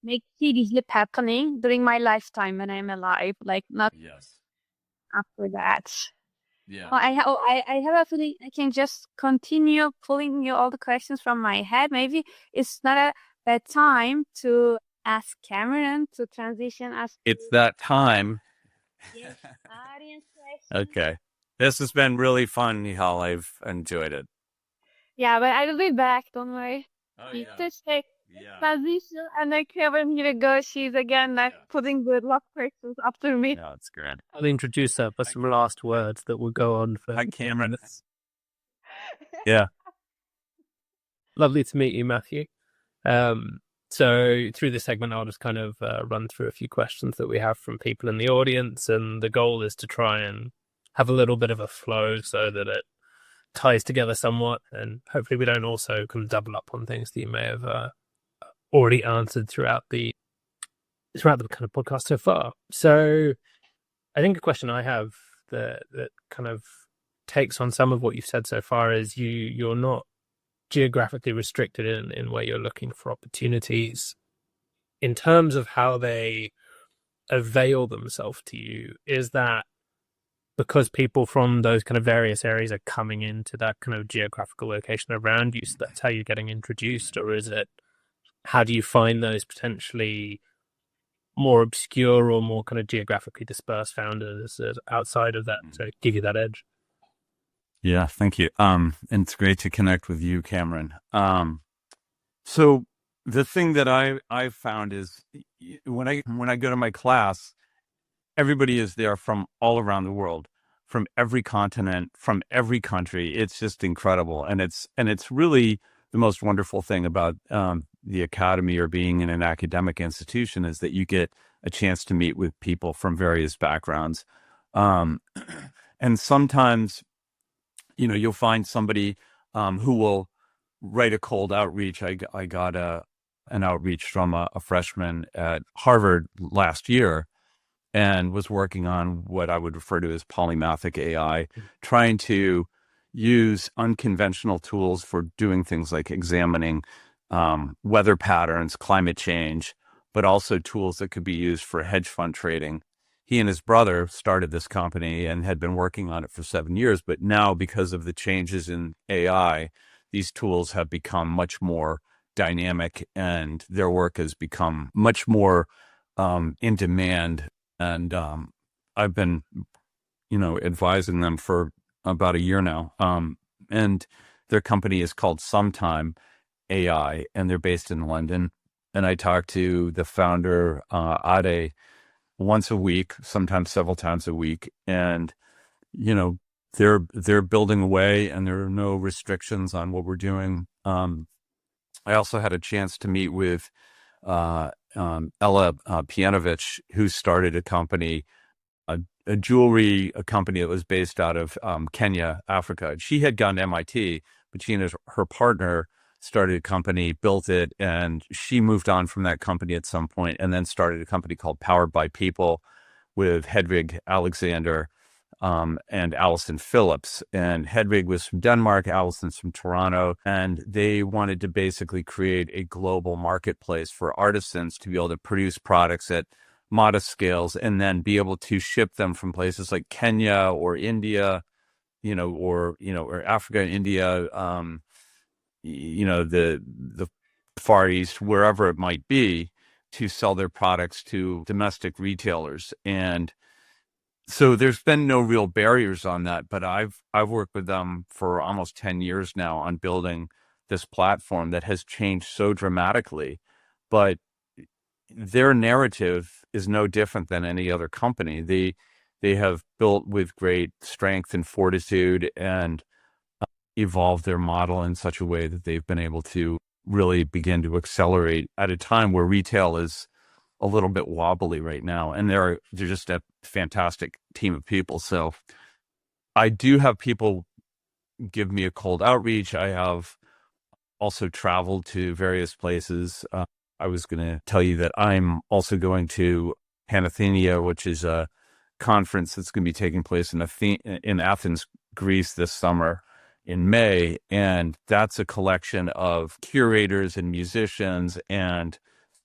make these leap happening during my lifetime when I'm alive, like not after that. Yeah. Well, I have a feeling I can just continue pulling you all the questions from my head. Maybe it's not a bad time to ask Cameron to transition us. It's that time. Yes, audience questions. Okay. This has been really fun, Nihal. I've enjoyed it. Yeah, but I will be back. Don't worry. Oh, just take transition, and then Cameron here to go. She's again putting good luck questions after me. Yeah, it's great. I'll introduce her for some last words that will go on for. Hi, Cameron. Yeah. Lovely to meet you, Matthew. So through this segment, I'll just kind of run through a few questions that we have from people in the audience, and the goal is to try and have a little bit of a flow so that it ties together somewhat, and hopefully we don't also kind of double up on things that you may have already answered throughout the kind of podcast so far. So I think a question I have that kind of takes on some of what you've said so far is you're not geographically restricted in where you're looking for opportunities. In terms of how they avail themselves to you, is that because people from those kind of various areas are coming into that kind of geographical location around you, so that's how you're getting introduced? Or is it, how do you find those potentially more obscure or more kind of geographically dispersed founders outside of that to give you that edge? Yeah, thank you. And it's great to connect with you, Cameron. So the thing that I found is when I go to my class, everybody is there from all around the world, from every continent, from every country. It's just incredible, and it's really the most wonderful thing about the academy or being in an academic institution is that you get a chance to meet with people from various backgrounds, and sometimes, you'll find somebody who will write a cold outreach. I got an outreach from a freshman at Harvard last year, and was working on what I would refer to as polymathic AI, trying to use unconventional tools for doing things like examining weather patterns, climate change, but also tools that could be used for hedge fund trading. He and his brother started this company and had been working on it for 7 years, but now because of the changes in AI, these tools have become much more dynamic and their work has become much more in demand. And I've been, advising them for about a year now. And their company is called Sometime AI, and they're based in London. And I talk to the founder, Ade, once a week, sometimes several times a week. And, they're building away, and there are no restrictions on what we're doing. I also had a chance to meet with Ella Pianovich, who started a company, a jewelry company that was based out of Kenya, Africa. She had gone to MIT, but she and her partner started a company, built it, and she moved on from that company at some point and then started a company called Powered by People with Hedvig Alexander and Allison Phillips. And Hedvig was from Denmark, Allison's from Toronto, and they wanted to basically create a global marketplace for artisans to be able to produce products at modest scales and then be able to ship them from places like Kenya or India, or Africa, India, the Far East, wherever it might be, to sell their products to domestic retailers. And so there's been no real barriers on that, but I've worked with them for almost 10 years now on building this platform that has changed so dramatically. But their narrative is no different than any other company. They have built with great strength and fortitude and evolved their model in such a way that they've been able to really begin to accelerate at a time where retail is a little bit wobbly right now. And they're just a fantastic team of people. So I do have people give me a cold outreach. I have also traveled to various places. I was going to tell you that I'm also going to Panathenea, which is a conference that's going to be taking place in Athens, Greece this summer in May. And that's a collection of curators and musicians and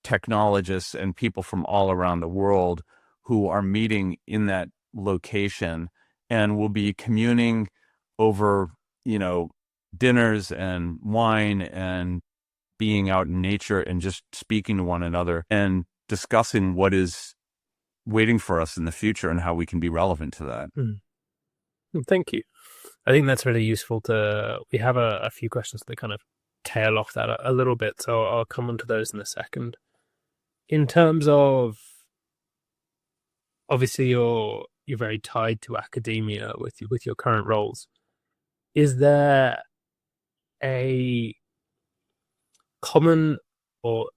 technologists and people from all around the world who are meeting in that location and will be communing over, dinners and wine and being out in nature and just speaking to one another and discussing what is waiting for us in the future and how we can be relevant to that. Thank you. I think that's really useful we have a few questions that kind of tail off that a little bit, so I'll come on to those in a second. In terms of, obviously you're very tied to academia with your current roles. Is there a common or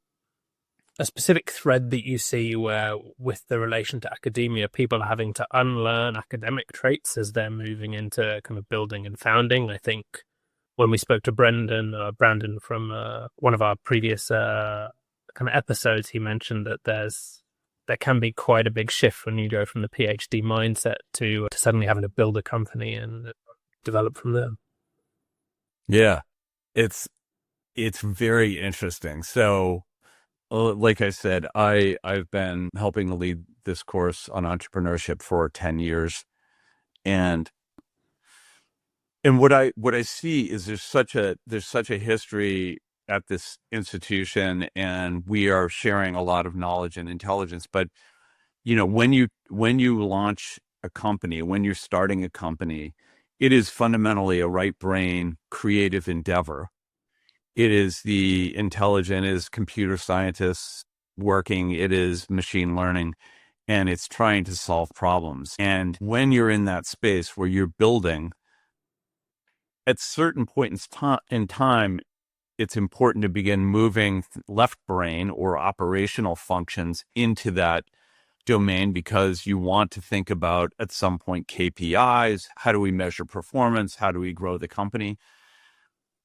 a specific thread that you see where, with the relation to academia, people are having to unlearn academic traits as they're moving into kind of building and founding? I think when we spoke to Brandon from one of our previous kind of episodes, he mentioned that there can be quite a big shift when you go from the PhD mindset to suddenly having to build a company and develop from there. Yeah, it's very interesting. So, like I said, I've been helping to lead this course on entrepreneurship for 10 years. And what I see is there's such a history at this institution, and we are sharing a lot of knowledge and intelligence. But when you launch a company, when you're starting a company, it is fundamentally a right brain creative endeavor. It is the intelligent, it is computer scientists working, it is machine learning, and it's trying to solve problems. And when you're in that space where you're building, at certain point in time, it's important to begin moving left brain or operational functions into that domain, because you want to think about at some point KPIs. How do we measure performance? How do we grow the company?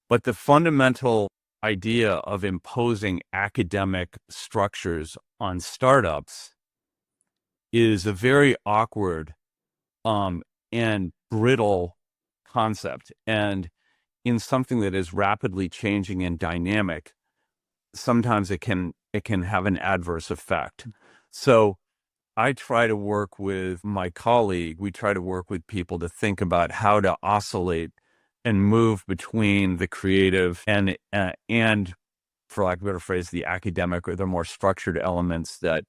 But the fundamental idea of imposing academic structures on startups is a very awkward and brittle concept. And in something that is rapidly changing and dynamic, sometimes it can have an adverse effect. So I try to work with my colleague. We try to work with people to think about how to oscillate and move between the creative and for lack of a better phrase, the academic or the more structured elements that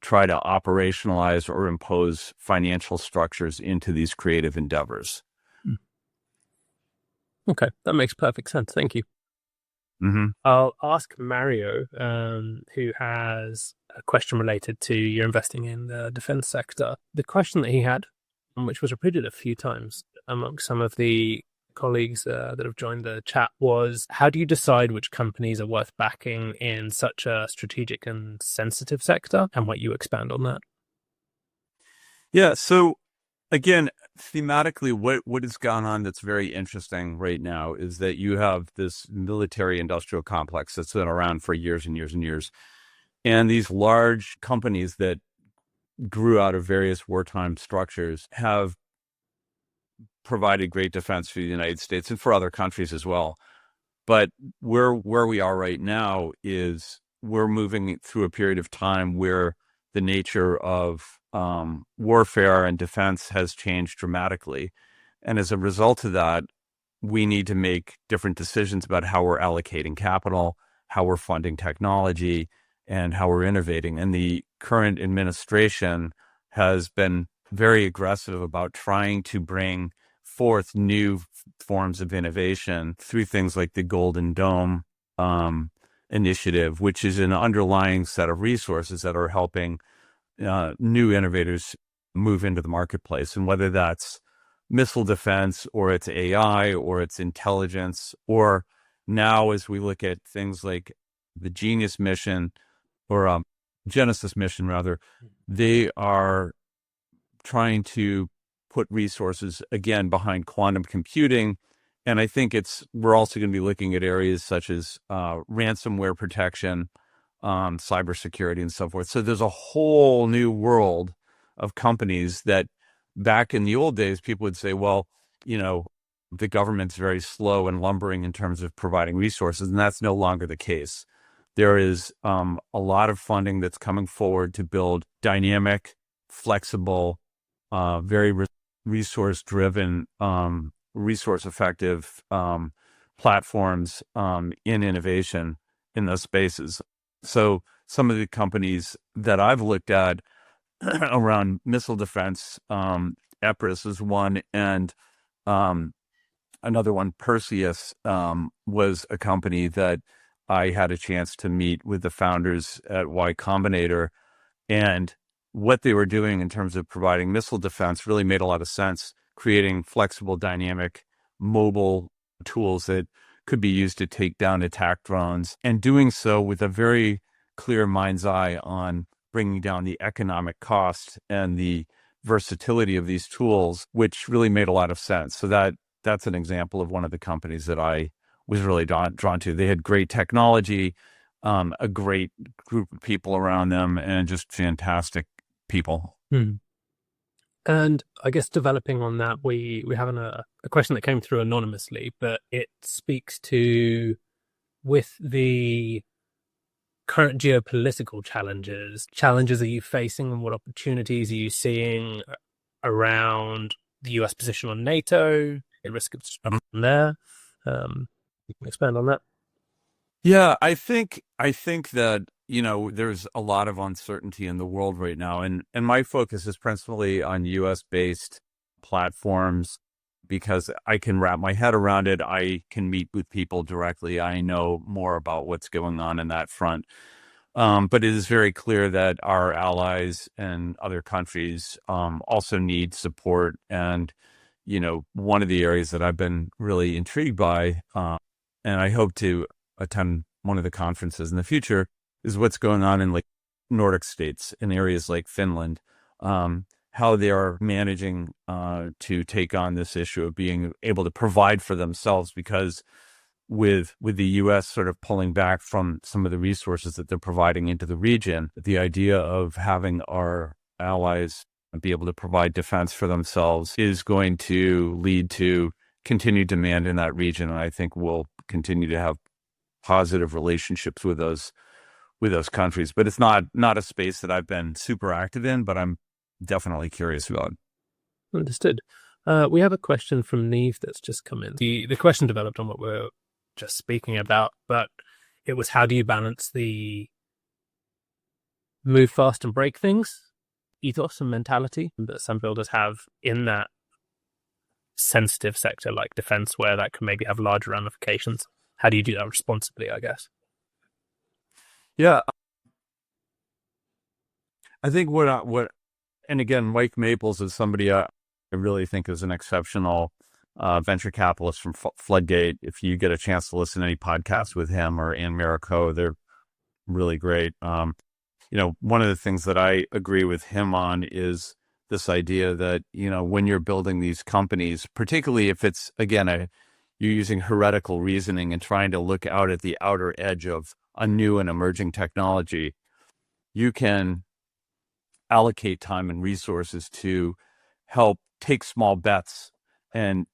try to operationalize or impose financial structures into these creative endeavors. Okay, that makes perfect sense. Thank you. Mm-hmm. I'll ask Mario, who has a question related to your investing in the defense sector. The question that he had, which was repeated a few times among some of the colleagues that have joined the chat, was how do you decide which companies are worth backing in such a strategic and sensitive sector? And what you expand on that? Yeah, so again, thematically, what has gone on that's very interesting right now is that you have this military industrial complex that's been around for years and years and years. And these large companies that grew out of various wartime structures have provided great defense for the United States and for other countries as well. But where we are right now is we're moving through a period of time where the nature of warfare and defense has changed dramatically. And as a result of that, we need to make different decisions about how we're allocating capital, how we're funding technology, and how we're innovating. And the current administration has been very aggressive about trying to bring forth new forms of innovation through things like the Golden Dome initiative, which is an underlying set of resources that are helping new innovators move into the marketplace. And whether that's missile defense or it's AI or it's intelligence, or now as we look at things like the Genius mission or Genesis mission rather, they are trying to put resources again behind quantum computing. And I think we're also going to be looking at areas such as ransomware protection, cybersecurity, and so forth. So there's a whole new world of companies that back in the old days, people would say, well, the government's very slow and lumbering in terms of providing resources. And that's no longer the case. There is a lot of funding that's coming forward to build dynamic, flexible, very resource-driven, resource-effective platforms in innovation in those spaces. So some of the companies that I've looked at around missile defense, EPRIS is one, and another one, Perseus, was a company that I had a chance to meet with the founders at Combinator, and what they were doing in terms of providing missile defense really made a lot of sense, creating flexible, dynamic, mobile tools that could be used to take down attack drones, and doing so with a very clear mind's eye on bringing down the economic cost and the versatility of these tools, which really made a lot of sense. So that's an example of one of the companies that I was really drawn to. They had great technology, a great group of people around them, and just fantastic people. And I guess developing on that, we have a question that came through anonymously, but it speaks to, with the current geopolitical challenges are you facing, and what opportunities are you seeing around the US position on NATO, the risk of disruption there. You can expand on that. Yeah, I think that, there's a lot of uncertainty in the world right now, and my focus is principally on US based platforms because I can wrap my head around it. I can meet with people directly. I know more about what's going on in that front. But it is very clear that our allies and other countries also need support. And, one of the areas that I've been really intrigued by, and I hope to attend one of the conferences in the future, is what's going on in like Nordic states, in areas like Finland, how they are managing to take on this issue of being able to provide for themselves, because with the U.S. sort of pulling back from some of the resources that they're providing into the region, the idea of having our allies be able to provide defense for themselves is going to lead to continued demand in that region. And I think we'll continue to have positive relationships with those countries. But it's not a space that I've been super active in, but I'm definitely curious about. Understood. We have a question from Neve that's just come in. The question developed on what we're just speaking about, but it was, how do you balance the move fast and break things ethos and mentality that some builders have in that sensitive sector like defense, where that can maybe have larger ramifications? How do you do that responsibly, I guess? Yeah, I think and again, Mike Maples is somebody I really think is an exceptional venture capitalist from Floodgate. If you get a chance to listen to any podcasts with him or Ann Marico, they're really great. One of the things that I agree with him on is this idea that, when you're building these companies, particularly if it's, again, you're using heretical reasoning and trying to look out at the outer edge of a new and emerging technology, you can allocate time and resources to help take small bets and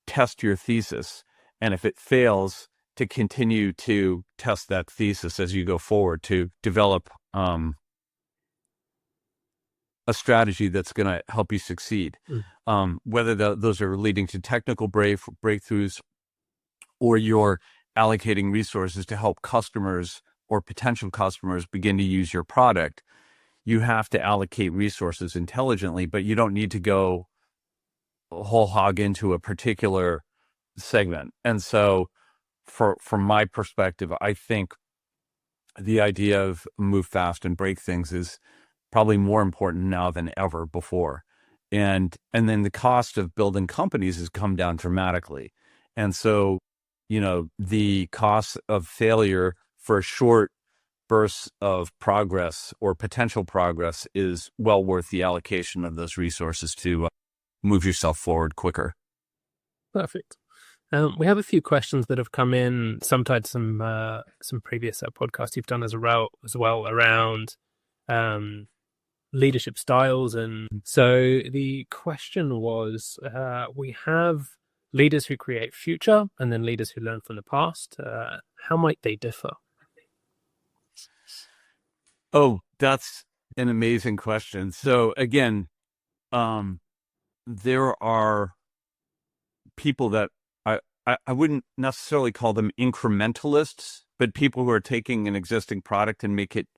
test your thesis. And if it fails, to continue to test that thesis as you go forward to develop a strategy that's going to help you succeed. Whether those are leading to technical breakthroughs, or you're allocating resources to help customers or potential customers begin to use your product, you have to allocate resources intelligently, but you don't need to go whole hog into a particular segment. And so from my perspective, I think the idea of move fast and break things is probably more important now than ever before. And then the cost of building companies has come down dramatically. And so, the cost of failure for a short bursts of progress or potential progress is well worth the allocation of those resources to move yourself forward quicker. Perfect. We have a few questions that have come in, sometimes some previous podcasts you've done as well around leadership styles. And so the question was, we have leaders who create future and then leaders who learn from the past. How might they differ? Oh, that's an amazing question. So again, there are people that I wouldn't necessarily call them incrementalists, but people who are taking an existing product and make it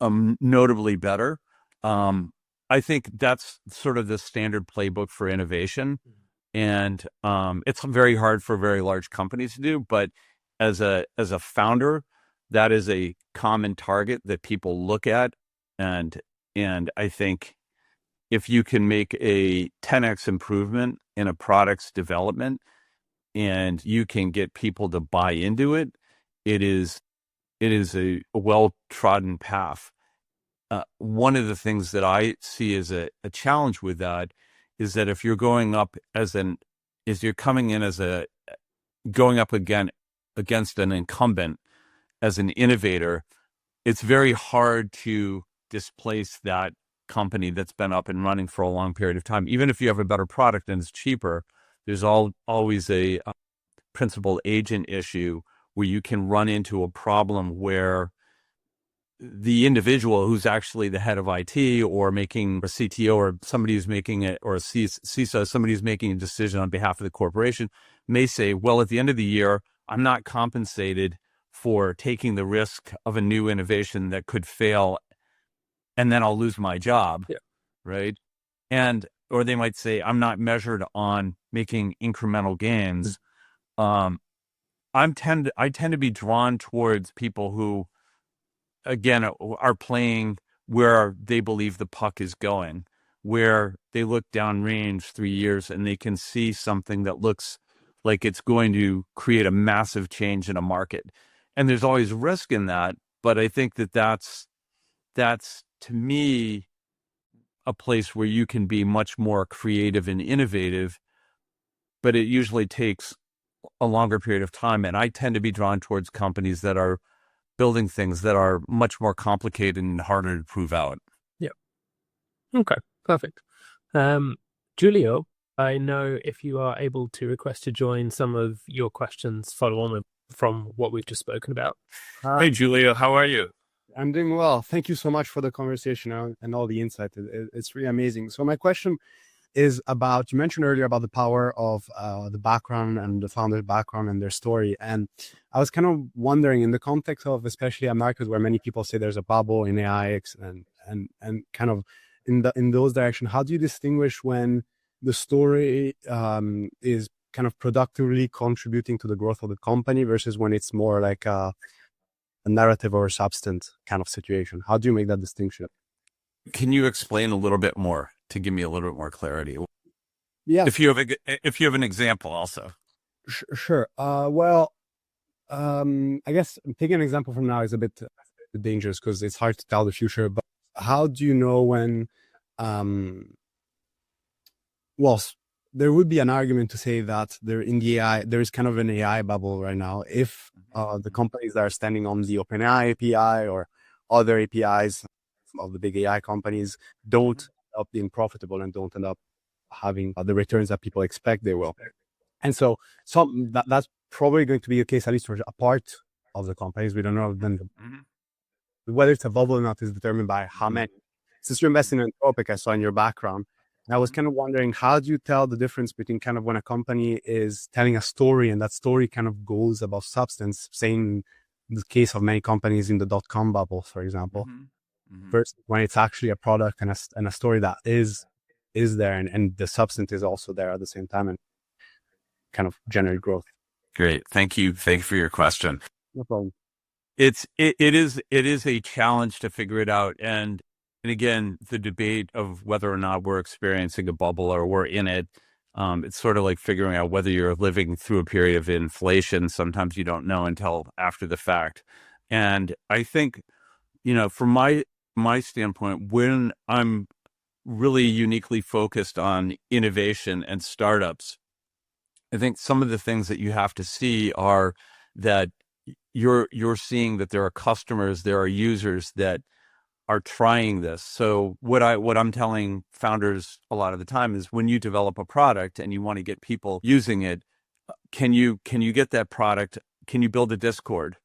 notably better. I think that's sort of the standard playbook for innovation. And it's very hard for very large companies to do, but as a founder, that is a common target that people look at. And I think if you can make a 10x improvement in a product's development and you can get people to buy into it, it is a well-trodden path. One of the things that I see as a challenge with that is that if you're going up against an incumbent as an innovator, it's very hard to displace that company that's been up and running for a long period of time. Even if you have a better product and it's cheaper, there's always a principal agent issue where you can run into a problem where the individual who's actually the head of IT or making a CTO or somebody who's making it, or a CISO, somebody who's making a decision on behalf of the corporation may say, well, at the end of the year, I'm not compensated for taking the risk of a new innovation that could fail, and then I'll lose my job, right? Or they might say, I'm not measured on making incremental gains. I tend to be drawn towards people who, again, are playing where they believe the puck is going, where they look downrange 3 years and they can see something that looks like it's going to create a massive change in a market. And there's always risk in that, but I think that's to me a place where you can be much more creative and innovative, but it usually takes a longer period of time. And I tend to be drawn towards companies that are building things that are much more complicated and harder to prove out. Yeah. Okay, perfect. Giulio, I know if you are able to request to join, some of your questions follow on from what we've just spoken about. Hey, Giulio, how are you? I'm doing well. Thank you so much for the conversation and all the insight. It's really amazing. So my question is about, you mentioned earlier about the power of the background and the founder's background and their story. And I was kind of wondering, in the context of especially America, where many people say there's a bubble in AI and kind of in those directions, how do you distinguish when the story is kind of productively contributing to the growth of the company versus when it's more like a narrative or a substance kind of situation? How do you make that distinction? Can you explain a little bit more to give me a little bit more clarity? Yeah. If you have an example also. Sure. Well, I guess taking an example from now is a bit dangerous because it's hard to tell the future, but how do you know when, well, there would be an argument to say that there is kind of an AI bubble right now. If the companies that are standing on the OpenAI API or other APIs of the big AI companies don't end up being profitable and don't end up having the returns that people expect they will. And so that's probably going to be the case, at least for a part of the companies. We don't know. Then whether it's a bubble or not is determined by how many. Since you're investing in Anthropic, I saw in your background, and I was kind of wondering, how do you tell the difference between kind of when a company is telling a story and that story kind of goes above substance, saying in the case of many companies in the .com bubble, for example, versus when it's actually a product and a story that is there and the substance is also there at the same time and kind of generate growth. Great. Thank you. Thank you for your question. No problem. It is a challenge to figure it out. And again, the debate of whether or not we're experiencing a bubble or we're in it, it's sort of like figuring out whether you're living through a period of inflation. Sometimes you don't know until after the fact. And I think, from my standpoint, when I'm really uniquely focused on innovation and startups, I think some of the things that you have to see are that you're seeing that there are customers, there are users that are trying this. So what I'm telling founders a lot of the time is, when you develop a product and you want to get people using it, can you get that product? Can you build a Discord?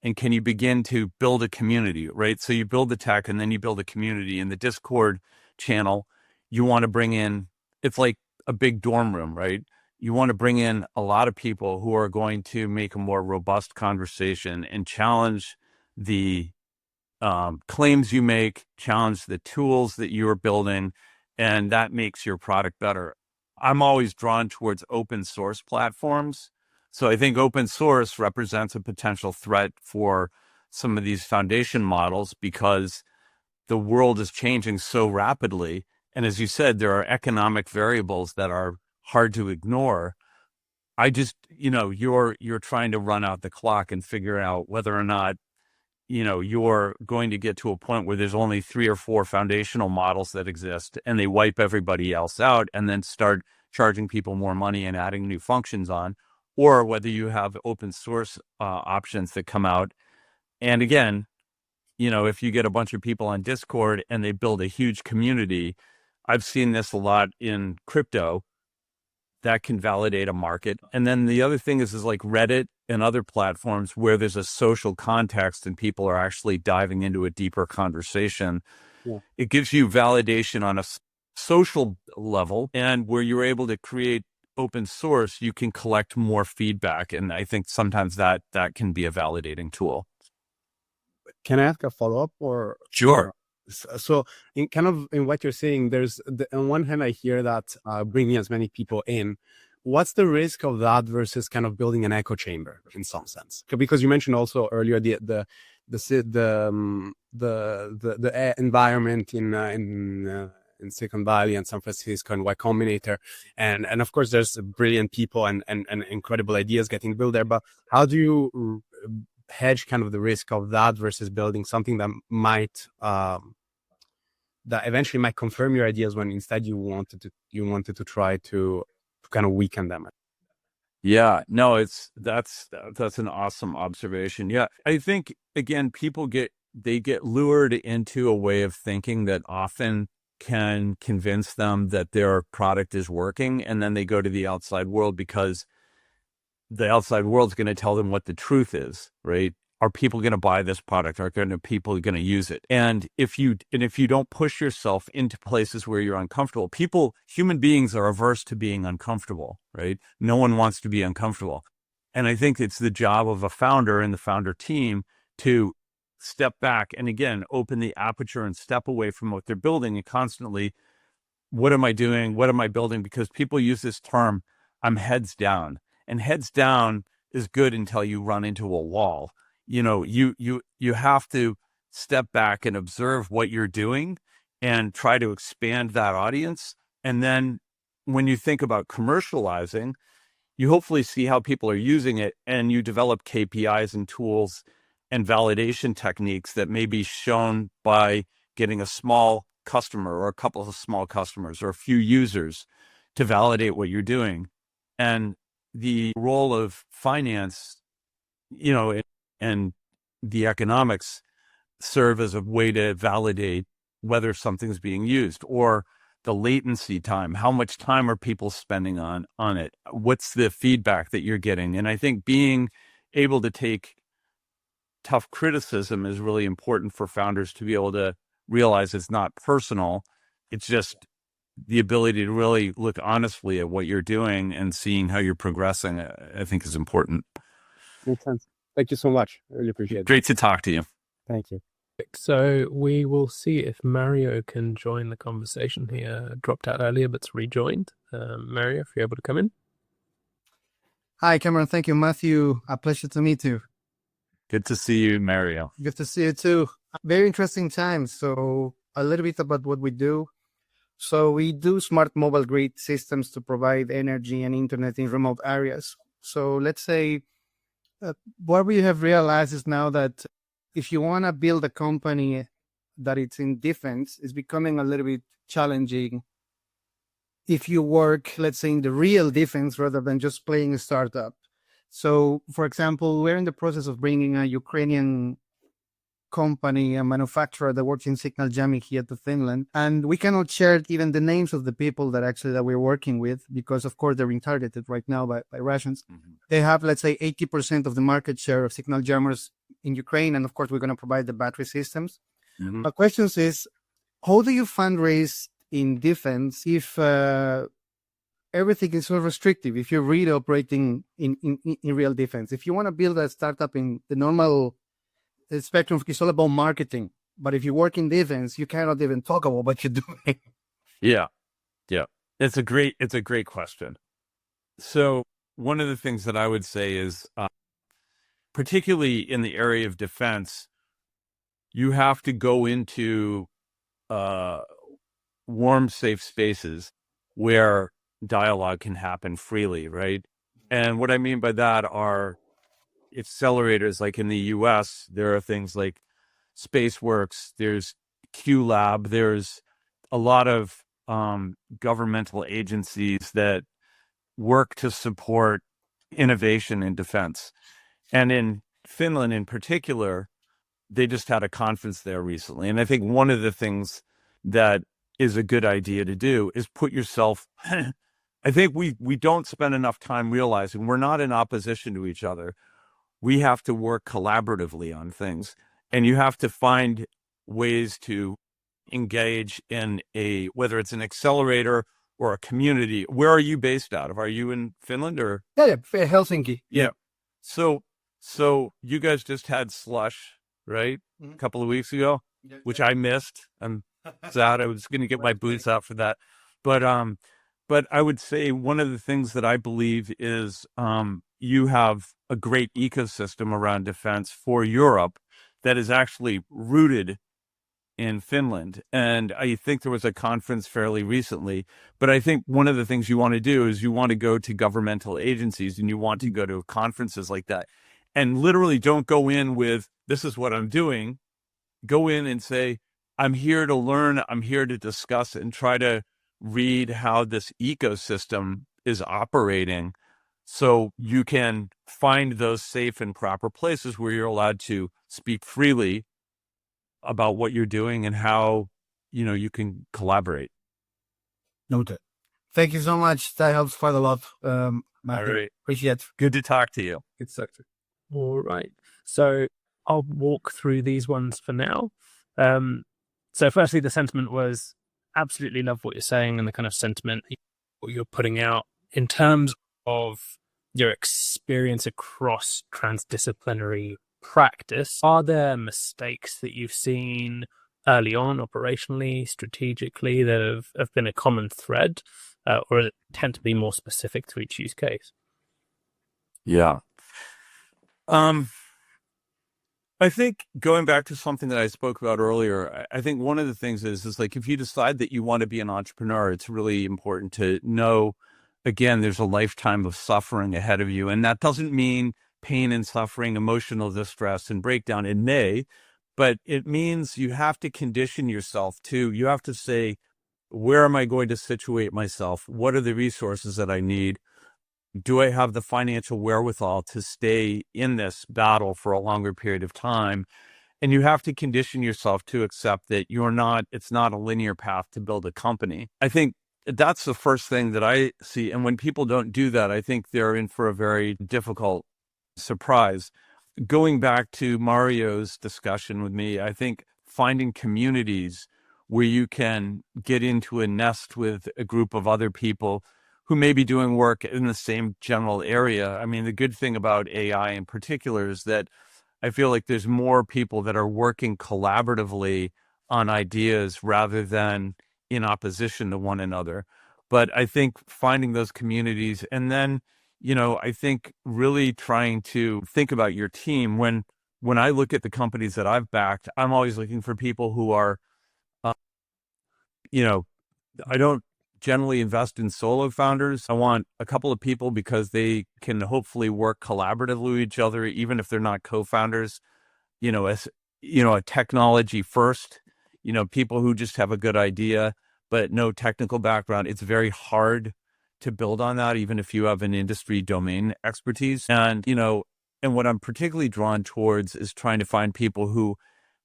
And can you begin to build a community, right? So you build the tech and then you build a community. In the Discord channel, you want to bring in, it's like a big dorm room, right? You want to bring in a lot of people who are going to make a more robust conversation and challenge the claims you make, challenge the tools that you're building, and that makes your product better. I'm always drawn towards open source platforms. So I think open source represents a potential threat for some of these foundation models because the world is changing so rapidly. And as you said, there are economic variables that are hard to ignore. I just, you're trying to run out the clock and figure out whether or not, you're going to get to a point where there's only 3 or 4 foundational models that exist and they wipe everybody else out and then start charging people more money and adding new functions on, or whether you have open source options that come out. And again, if you get a bunch of people on Discord and they build a huge community, I've seen this a lot in crypto, that can validate a market. And then the other thing is like Reddit and other platforms where there's a social context and people are actually diving into a deeper conversation. Yeah. It gives you validation on a social level, and where you're able to create open source, you can collect more feedback. And I think sometimes that can be a validating tool. Can I ask a follow-up or? Sure. So in what you're saying, there's on one hand, I hear that bringing as many people in, what's the risk of that versus kind of building an echo chamber in some sense? Because you mentioned also earlier the environment in Silicon Valley and San Francisco and Y Combinator, and of course there's brilliant people and incredible ideas getting built there. But how do you hedge kind of the risk of that versus building something that might that eventually might confirm your ideas when instead you wanted to try to kind of weaken them? Yeah, no, that's an awesome observation. Yeah, I think again, people get lured into a way of thinking that often can convince them that their product is working, and then they go to the outside world because the outside world's going to tell them what the truth is, right? Are people going to buy this product? Are people going to use it? And if you don't push yourself into places where you're uncomfortable, human beings are averse to being uncomfortable, right? No one wants to be uncomfortable. And I think it's the job of a founder and the founder team to step back and again, open the aperture and step away from what they're building and constantly, what am I doing? What am I building? Because people use this term, I'm heads down. And heads down is good until you run into a wall. You know, you have to step back and observe what you're doing and try to expand that audience. And then when you think about commercializing, you hopefully see how people are using it and you develop KPIs and tools and validation techniques that may be shown by getting a small customer or a couple of small customers or a few users to validate what you're doing. And the role of finance, you know, and the economics serve as a way to validate whether something's being used, or the latency time. How much time are people spending on it? What's the feedback that you're getting? And I think being able to take tough criticism is really important for founders to be able to realize it's not personal. It's just the ability to really look honestly at what you're doing and seeing how you're progressing, I think is important. Makes sense. Thank you so much. I really appreciate it. Great to talk to you. Thank you. So we will see if Mario can join the conversation here. Dropped out earlier, but's rejoined. Mario, if you're able to come in. Hi, Cameron. Thank you, Matthew. A pleasure to meet you. Good to see you, Mario. Good to see you too. Very interesting times. So a little bit about what we do. So we do smart mobile grid systems to provide energy and internet in remote areas. So let's say what we have realized is now that if you want to build a company that it's in defense, it's becoming a little bit challenging if you work, let's say, in the real defense rather than just playing a startup. So, for example, we're in the process of bringing a Ukrainian company, a manufacturer that works in signal jamming here to Finland. And we cannot share even the names of the people that we're working with, because of course they're being targeted right now by Russians. Mm-hmm. They have, let's say, 80% of the market share of signal jammers in Ukraine. And of course, we're going to provide the battery systems. Mm-hmm. My question is, how do you fundraise in defense if everything is so restrictive? If you're really operating in real defense, if you want to build a startup in the normal spectrum, it's all about marketing. But if you work in defense, you cannot even talk about what you're doing. Yeah. It's a great question. So one of the things that I would say is, particularly in the area of defense, you have to go into warm, safe spaces where dialogue can happen freely, right? And what I mean by that are accelerators. Like in the US, there are things like SpaceWorks, there's QLab, there's a lot of governmental agencies that work to support innovation in defense. And in Finland in particular, they just had a conference there recently. And I think one of the things that is a good idea to do is put yourself, I think we don't spend enough time realizing we're not in opposition to each other. we have to work collaboratively on things, and you have to find ways to engage in whether it's an accelerator or a community. Where are you based out of? Are you in Finland or? Yeah, Helsinki. Yeah. So you guys just had Slush, right? A couple of weeks ago, which I missed. I'm sad. I was going to get my boots out for that. But I would say one of the things that I believe is you have a great ecosystem around defense for Europe that is actually rooted in Finland. And I think there was a conference fairly recently, but I think one of the things you want to do is you want to go to governmental agencies and you want to go to conferences like that, and literally don't go in with, this is what I'm doing. Go in and say, I'm here to learn, I'm here to discuss, and try to read how this ecosystem is operating, so you can find those safe and proper places where you're allowed to speak freely about what you're doing and how, you can collaborate. Noted. Thank you so much. That helps quite a lot. All right. Appreciate it. Good to talk to you. Good sector. All right. So I'll walk through these ones for now. So firstly, the sentiment was absolutely love what you're saying and the kind of sentiment what you're putting out in terms of your experience across transdisciplinary practice. Are there mistakes that you've seen early on, operationally, strategically, that have been a common thread, or tend to be more specific to each use case? Yeah. I think going back to something that I spoke about earlier, I think one of the things is like, if you decide that you want to be an entrepreneur, it's really important to know, again, there's a lifetime of suffering ahead of you. And that doesn't mean pain and suffering, emotional distress and breakdown. It may, but it means you have to condition yourself to, you have to say, where am I going to situate myself? What are the resources that I need? Do I have the financial wherewithal to stay in this battle for a longer period of time? And you have to condition yourself to accept that it's not a linear path to build a company. I think that's the first thing that I see. And when people don't do that, I think they're in for a very difficult surprise. Going back to Mario's discussion with me, I think finding communities where you can get into a nest with a group of other people who may be doing work in the same general area. I mean, the good thing about AI in particular is that I feel like there's more people that are working collaboratively on ideas rather than in opposition to one another. But I think finding those communities, and then, I think really trying to think about your team. When I look at the companies that I've backed, I'm always looking for people who are, I don't generally invest in solo founders. I want a couple of people because they can hopefully work collaboratively with each other, even if they're not co-founders, as, a technology first, people who just have a good idea, but no technical background. It's very hard to build on that, even if you have an industry domain expertise. And, and what I'm particularly drawn towards is trying to find people who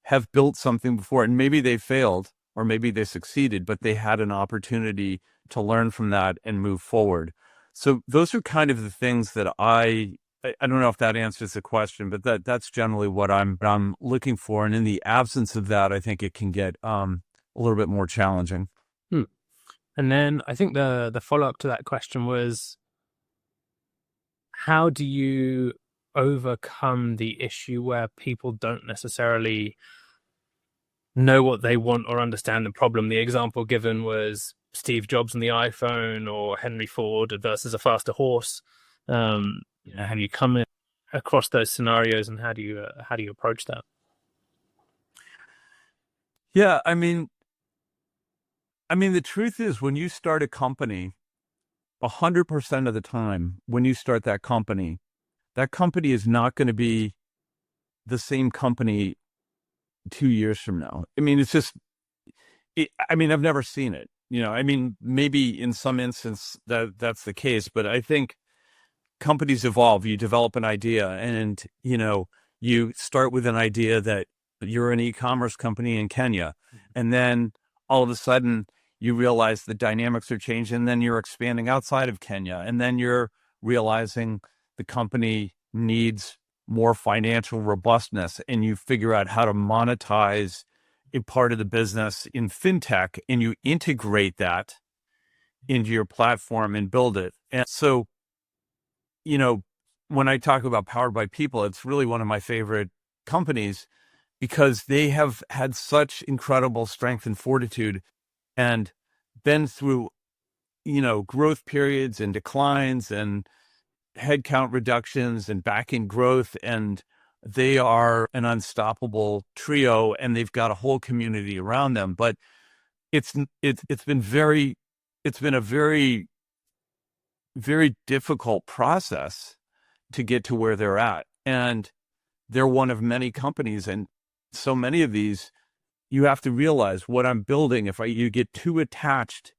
have built something before, and maybe they failed, or maybe they succeeded, but they had an opportunity to learn from that and move forward. So those are kind of the things that I don't know if that answers the question, but that's generally what I'm looking for. And in the absence of that, I think it can get a little bit more challenging. And then I think the follow-up to that question was, how do you overcome the issue where people don't necessarily know what they want or understand the problem? The example given was Steve Jobs and the iPhone, or Henry Ford versus a faster horse. How do you come across those scenarios, and how do you approach that? Yeah, I mean, the truth is, when you start a company, 100% of the time, when you start that company is not going to be the same company 2 years from now. I mean, it's just, I've never seen it. Maybe in some instance that's the case, but I think companies evolve. You develop an idea, and, you start with an idea that you're an e-commerce company in Kenya. And then all of a sudden you realize the dynamics are changing, and then you're expanding outside of Kenya. And then you're realizing the company needs more financial robustness, and you figure out how to monetize a part of the business in fintech, and you integrate that into your platform and build it. And so, when I talk about Powered by People, it's really one of my favorite companies because they have had such incredible strength and fortitude and been through, growth periods and declines and headcount reductions and backing growth. And they are an unstoppable trio, and they've got a whole community around them. But it's been a very, very difficult process to get to where they're at. And they're one of many companies. And so many of these, you have to realize what I'm building. If you get too attached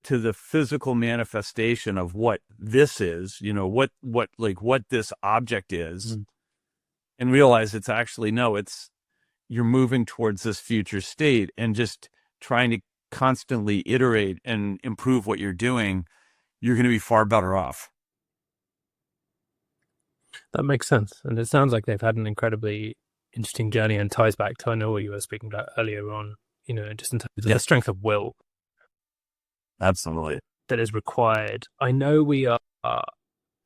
to the physical manifestation of what this is, what this object is, and realize it's actually, you're moving towards this future state and just trying to constantly iterate and improve what you're doing, you're going to be far better off. That makes sense. And it sounds like they've had an incredibly interesting journey and ties back to, I know what you were speaking about earlier on, just in terms of the strength of will. Absolutely. That is required. I know we are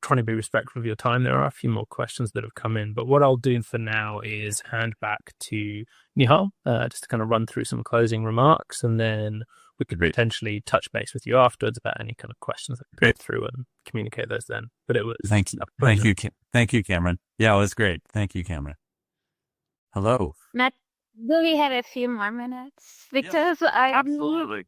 trying to be respectful of your time. There are a few more questions that have come in, but what I'll do for now is hand back to Nihal, just to kind of run through some closing remarks, and then we could potentially touch base with you afterwards about any kind of questions that we go through and communicate those then. But it was thank you, Cameron. Yeah, it was great. Thank you, Cameron. Hello, Matt. Do we have a few more minutes? Because absolutely.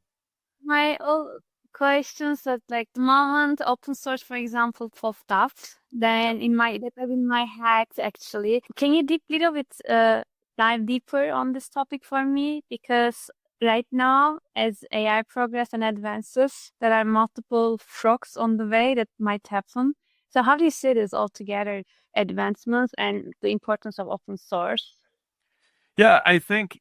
My old questions that, like, the moment open source, for example, popped up, then that was in my head actually. Can you dive deeper on this topic for me? Because right now, as AI progress and advances, there are multiple frogs on the way that might happen. So how do you see this all together, advancements and the importance of open source? Yeah, I think,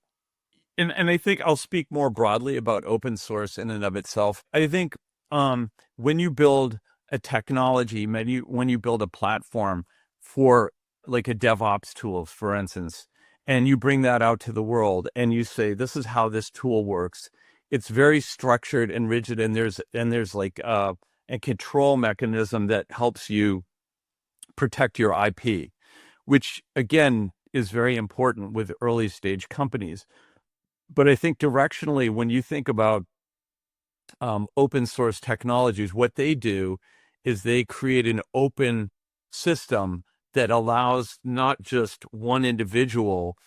and I think I'll speak more broadly about open source in and of itself. I think when you build a technology, when you build a platform for like a DevOps tool, for instance, and you bring that out to the world and you say, this is how this tool works. It's very structured and rigid, and there's like a control mechanism that helps you protect your IP, which again is very important with early stage companies. But I think directionally, when you think about open source technologies, what they do is they create an open system that allows not just one individual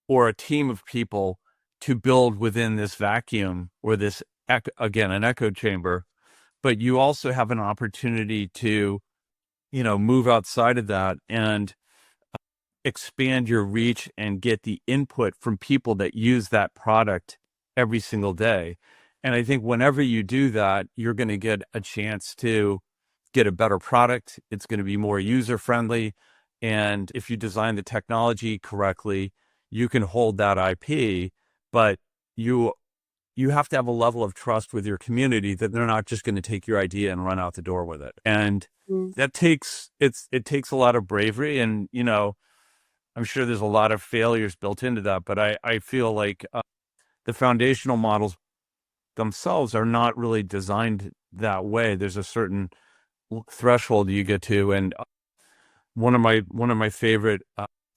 or a team of people to build within this vacuum or this, again, an echo chamber, but you also have an opportunity to, move outside of that and expand your reach and get the input from people that use that product every single day. And I think whenever you do that, you're going to get a chance to get a better product. It's going to be more user friendly. And if you design the technology correctly, you can hold that IP, but you have to have a level of trust with your community that they're not just going to take your idea and run out the door with it. And that takes a lot of bravery, and, I'm sure there's a lot of failures built into that, but I feel like the foundational models themselves are not really designed that way. There's a certain threshold you get to, and one of my favorite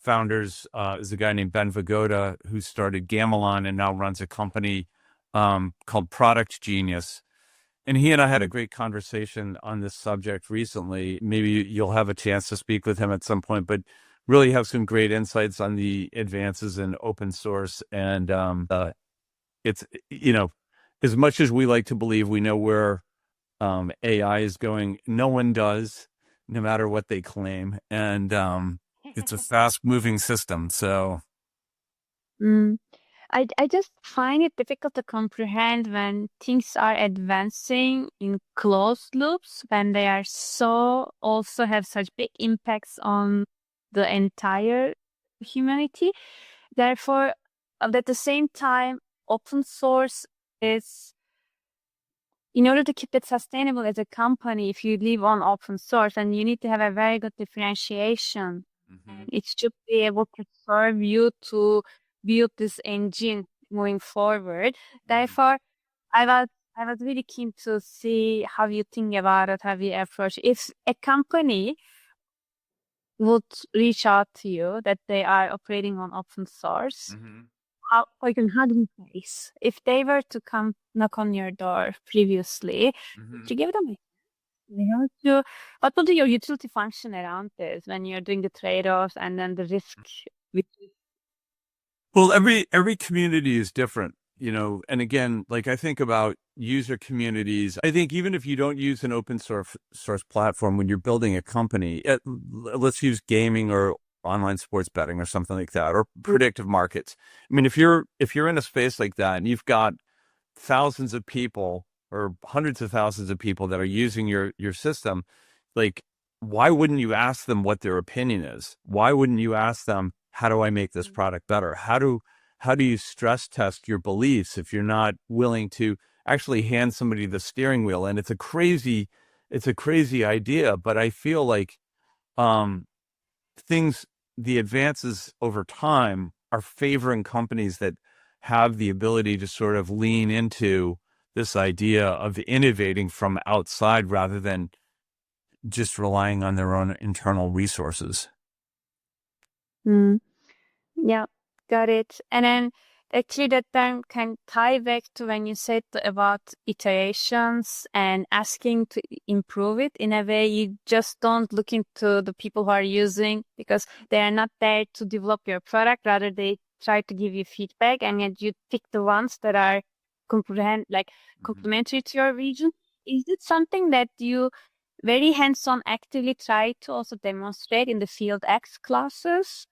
founders is a guy named Ben Vagoda, who started Gamelon and now runs a company called Product Genius. And he and I had a great conversation on this subject recently. Maybe you'll have a chance to speak with him at some point, but really have some great insights on the advances in open source. And it's, as much as we like to believe we know where AI is going, no one does, no matter what they claim. And it's a fast moving system. So I just find it difficult to comprehend when things are advancing in closed loops, when they are also have such big impacts on the entire humanity. Therefore, at the same time, open source is in order to keep it sustainable as a company, if you live on open source, and you need to have a very good differentiation, it should be able to serve you to build this engine moving forward. Therefore, I was really keen to see how you think about it, how you approach it. If a company would reach out to you that they are operating on open source, how do you face? If they were to come knock on your door previously, would you give them what would be your utility function around this when you're doing the trade-offs and then the risk? Well, every community is different, and again, like I think about user communities. I think even if you don't use an open source platform when you're building a company, let's use gaming or online sports betting or something like that, or predictive markets. I mean, if you're in a space like that and you've got thousands of people or hundreds of thousands of people that are using your system, like, why wouldn't you ask them what their opinion is? Why wouldn't you ask them, how do I make this product better? How do you stress test your beliefs if you're not willing to actually hand somebody the steering wheel? And it's a crazy idea, but I feel like the advances over time are favoring companies that have the ability to sort of lean into this idea of innovating from outside rather than just relying on their own internal resources. Yeah, got it. And then actually that term can tie back to when you said about iterations and asking to improve it. In a way, you just don't look into the people who are using, because they are not there to develop your product. Rather, they try to give you feedback, and yet you pick the ones that are complementary to your region. Is it something that you very hands-on actively try to also demonstrate in the Field X classes?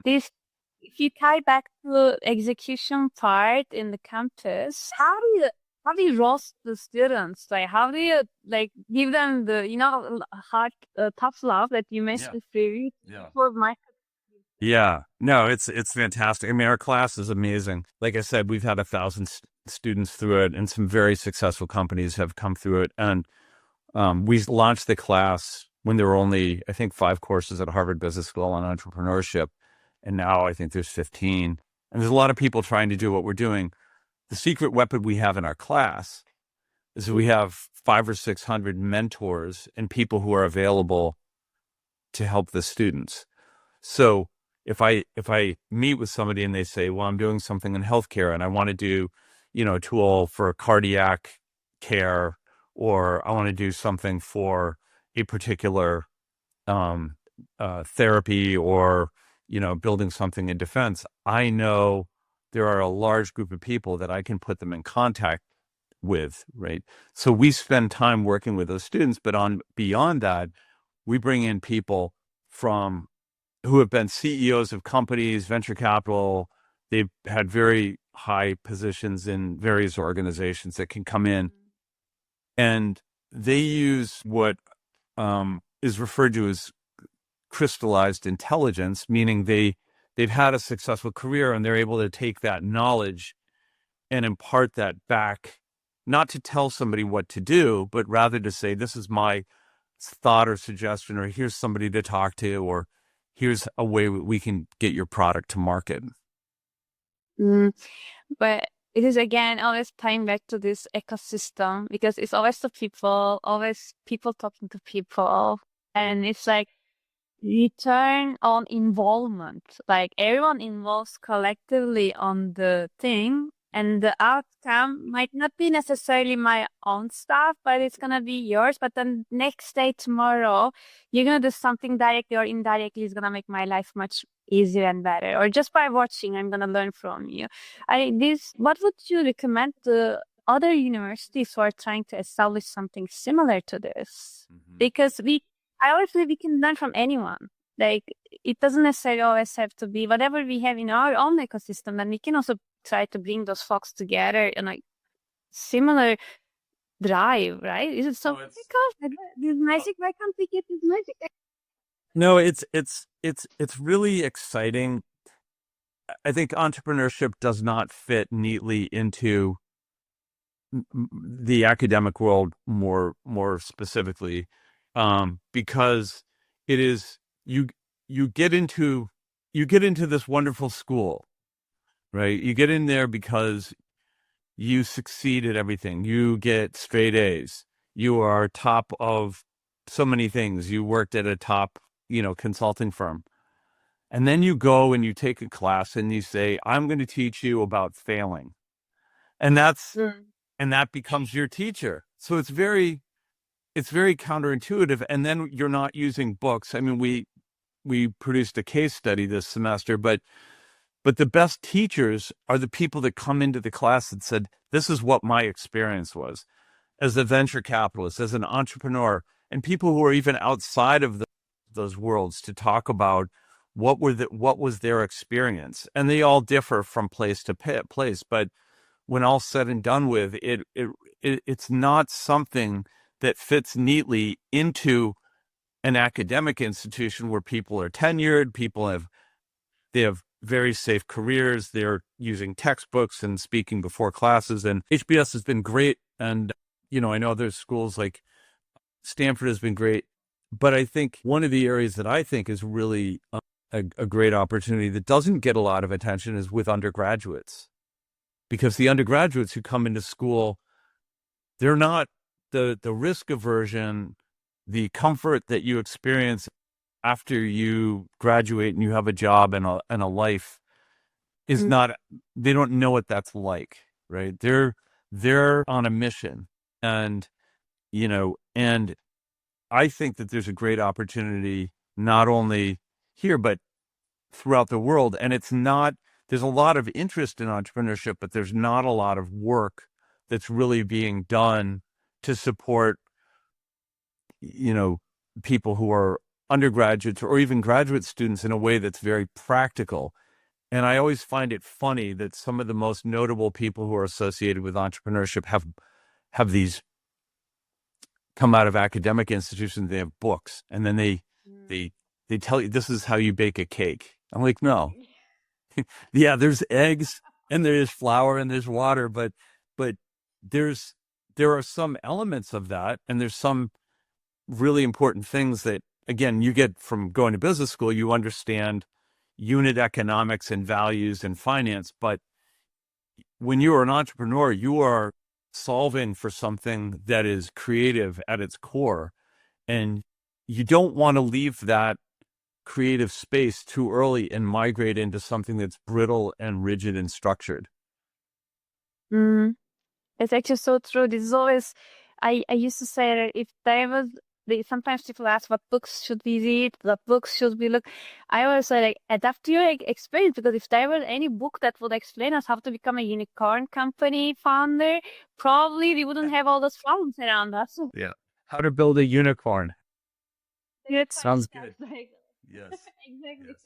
This, if you tie back to execution part in the campus, how do you roast the students? Like, how do you give them the hard tough love that you mentioned previously for my? Yeah, no, it's fantastic. I mean, our class is amazing. Like I said, we've had 1,000 students through it, and some very successful companies have come through it. And we launched the class when there were only, I think, 5 courses at Harvard Business School on entrepreneurship. And now I think there's 15. And there's a lot of people trying to do what we're doing. The secret weapon we have in our class is that we have 500 or 600 mentors and people who are available to help the students. So if I meet with somebody and they say, well, I'm doing something in healthcare and I want to do, a tool for cardiac care, or I want to do something for a particular therapy, or building something in defense, I know there are a large group of people that I can put them in contact with, right? So we spend time working with those students, but beyond that, we bring in people who have been CEOs of companies, venture capital. They've had very high positions in various organizations that can come in, and they use what is referred to as crystallized intelligence, meaning they've had a successful career and they're able to take that knowledge and impart that back, not to tell somebody what to do, but rather to say, this is my thought or suggestion, or here's somebody to talk to, or here's a way we can get your product to market. But it is, again, always tying back to this ecosystem, because it's always people talking to people. And it's like return on involvement. Like, everyone involves collectively on the thing, and the outcome might not be necessarily my own stuff, but it's going to be yours. But then next day, tomorrow, you're going to do something directly or indirectly is going to make my life much easier and better. Or just by watching, I'm going to learn from you. What would you recommend to other universities who are trying to establish something similar to this? Because I always believe we can learn from anyone. Like, it doesn't necessarily always have to be whatever we have in our own ecosystem, and we can also try to bring those folks together in a similar drive, right? Is it so difficult? This magic, why can't we get this magic? No, it's really exciting. I think entrepreneurship does not fit neatly into the academic world more specifically, because it is you get into this wonderful school, right? You get in there because you succeed at everything. You get straight A's. You are top of so many things. You worked at a top, consulting firm. And then you go and you take a class and you say, I'm going to teach you about failing. And that becomes your teacher. So it's very counterintuitive. And then you're not using books. I mean, we produced a case study this semester, but the best teachers are the people that come into the class and said, this is what my experience was as a venture capitalist, as an entrepreneur, and people who are even outside of those worlds to talk about what was their experience. And they all differ from place to place. But when all said and done with, it's not something that fits neatly into an academic institution where people are tenured, they have very safe careers, they're using textbooks and speaking before classes, and HBS has been great. And, I know there's schools like Stanford has been great, but I think one of the areas that I think is really a great opportunity that doesn't get a lot of attention is with undergraduates, because the undergraduates who come into school, they're not the risk aversion, the comfort that you experience after you graduate and you have a job and a life is not, they don't know what that's like, right? They're on a mission. And, and I think that there's a great opportunity, not only here, but throughout the world. And there's a lot of interest in entrepreneurship, but there's not a lot of work that's really being done to support, people who are undergraduates or even graduate students in a way that's very practical. And I always find it funny that some of the most notable people who are associated with entrepreneurship have these come out of academic institutions. They have books, and then they tell you this is how you bake a cake. I'm like, no, yeah, there's eggs and there's flour and there's water, but there are some elements of that, and there's some really important things that, again, you get from going to business school. You understand unit economics and values and finance, but when you are an entrepreneur, you are solving for something that is creative at its core, and you don't want to leave that creative space too early and migrate into something that's brittle and rigid and structured. It's actually so true. This is always, I used to say that if there was, sometimes people ask what books should we read, what books should we look. I always say, like, adapt to your experience, because if there was any book that would explain us how to become a unicorn company founder, probably we wouldn't have all those problems around us. Yeah. How to build a unicorn. Sounds good. Yes. Exactly. Yes.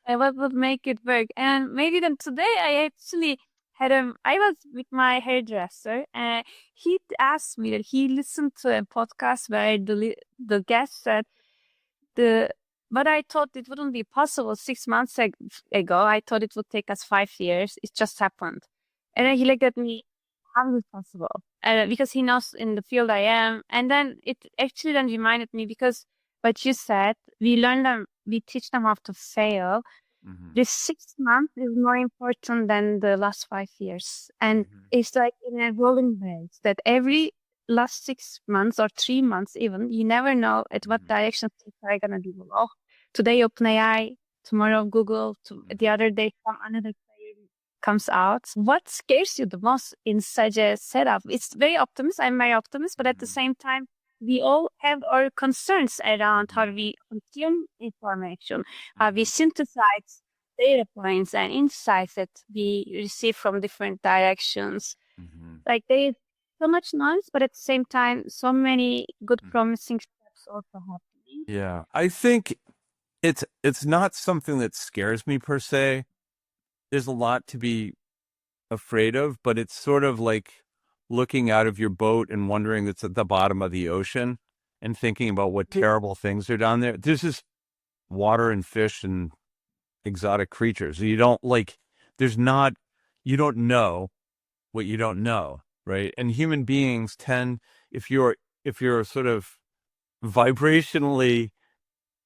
And what would make it work? And maybe then today I actually I was with my hairdresser, and he asked me that he listened to a podcast where the guest said but I thought it wouldn't be possible 6 months ago. I thought it would take us 5 years. It just happened. And then he looked at me, how is it possible? Because he knows in the field I am. And then it actually then reminded me, because what you said, we teach them how to fail. This 6 months is more important than the last 5 years. And it's like in a rolling base that every last 6 months or 3 months even, you never know at what direction things are going to develop. Today, OpenAI, tomorrow, Google, the other day, another player comes out. What scares you the most in such a setup? It's very optimistic. I'm very optimistic, but at the same time, we all have our concerns around how we consume information, how we synthesize data points and insights that we receive from different directions. Like, there is so much noise, but at the same time, so many good promising steps also happening. Yeah, I think it's not something that scares me per se. There's a lot to be afraid of, but it's sort of like looking out of your boat and wondering that's at the bottom of the ocean and thinking about what terrible things are down there. There's just water and fish and exotic creatures. You don't know what you don't know. right? And human beings tend, if you're sort of vibrationally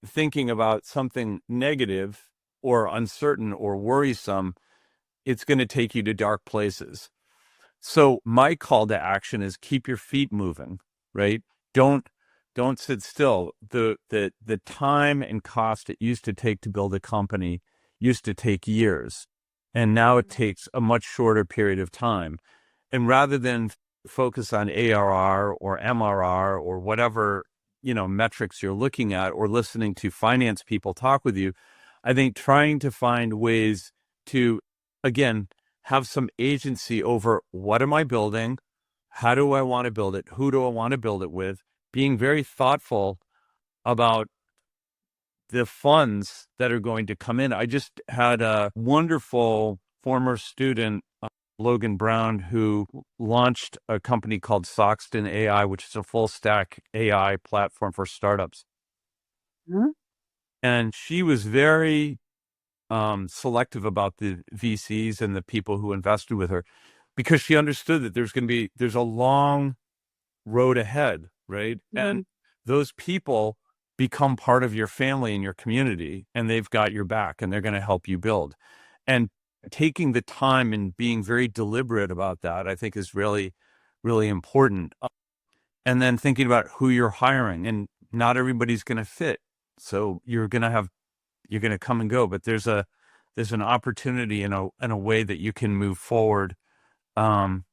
thinking about something negative or uncertain or worrisome, it's going to take you to dark places. So my call to action is keep your feet moving, right? Don't sit still. The time and cost it used to take to build a company used to take years, and now it takes a much shorter period of time. And rather than focus on ARR or MRR or whatever, metrics you're looking at, or listening to finance people talk with you, I think trying to find ways to, again, have some agency over what am I building? How do I want to build it? Who do I want to build it with? Being very thoughtful about the funds that are going to come in. I just had a wonderful former student, Logan Brown, who launched a company called Soxton AI, which is a full stack AI platform for startups. Mhm. And she was very selective about the VCs and the people who invested with her, because she understood that there's a long road ahead, right? And those people become part of your family and your community, and they've got your back, and they're going to help you build. And taking the time and being very deliberate about that, I think, is really, really important. And then thinking about who you're hiring, and not everybody's going to fit. So you're going to come and go, but there's an opportunity in a way that you can move forward, and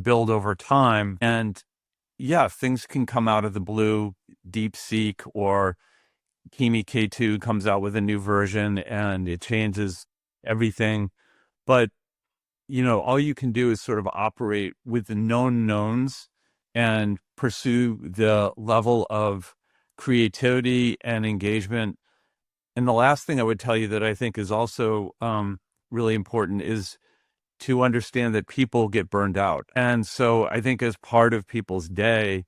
build over time. And yeah, things can come out of the blue. DeepSeek or Kimi K2 comes out with a new version and it changes everything. But, all you can do is sort of operate with the known knowns and pursue the level of creativity and engagement. And the last thing I would tell you that I think is also really important is to understand that people get burned out. And so I think as part of people's day,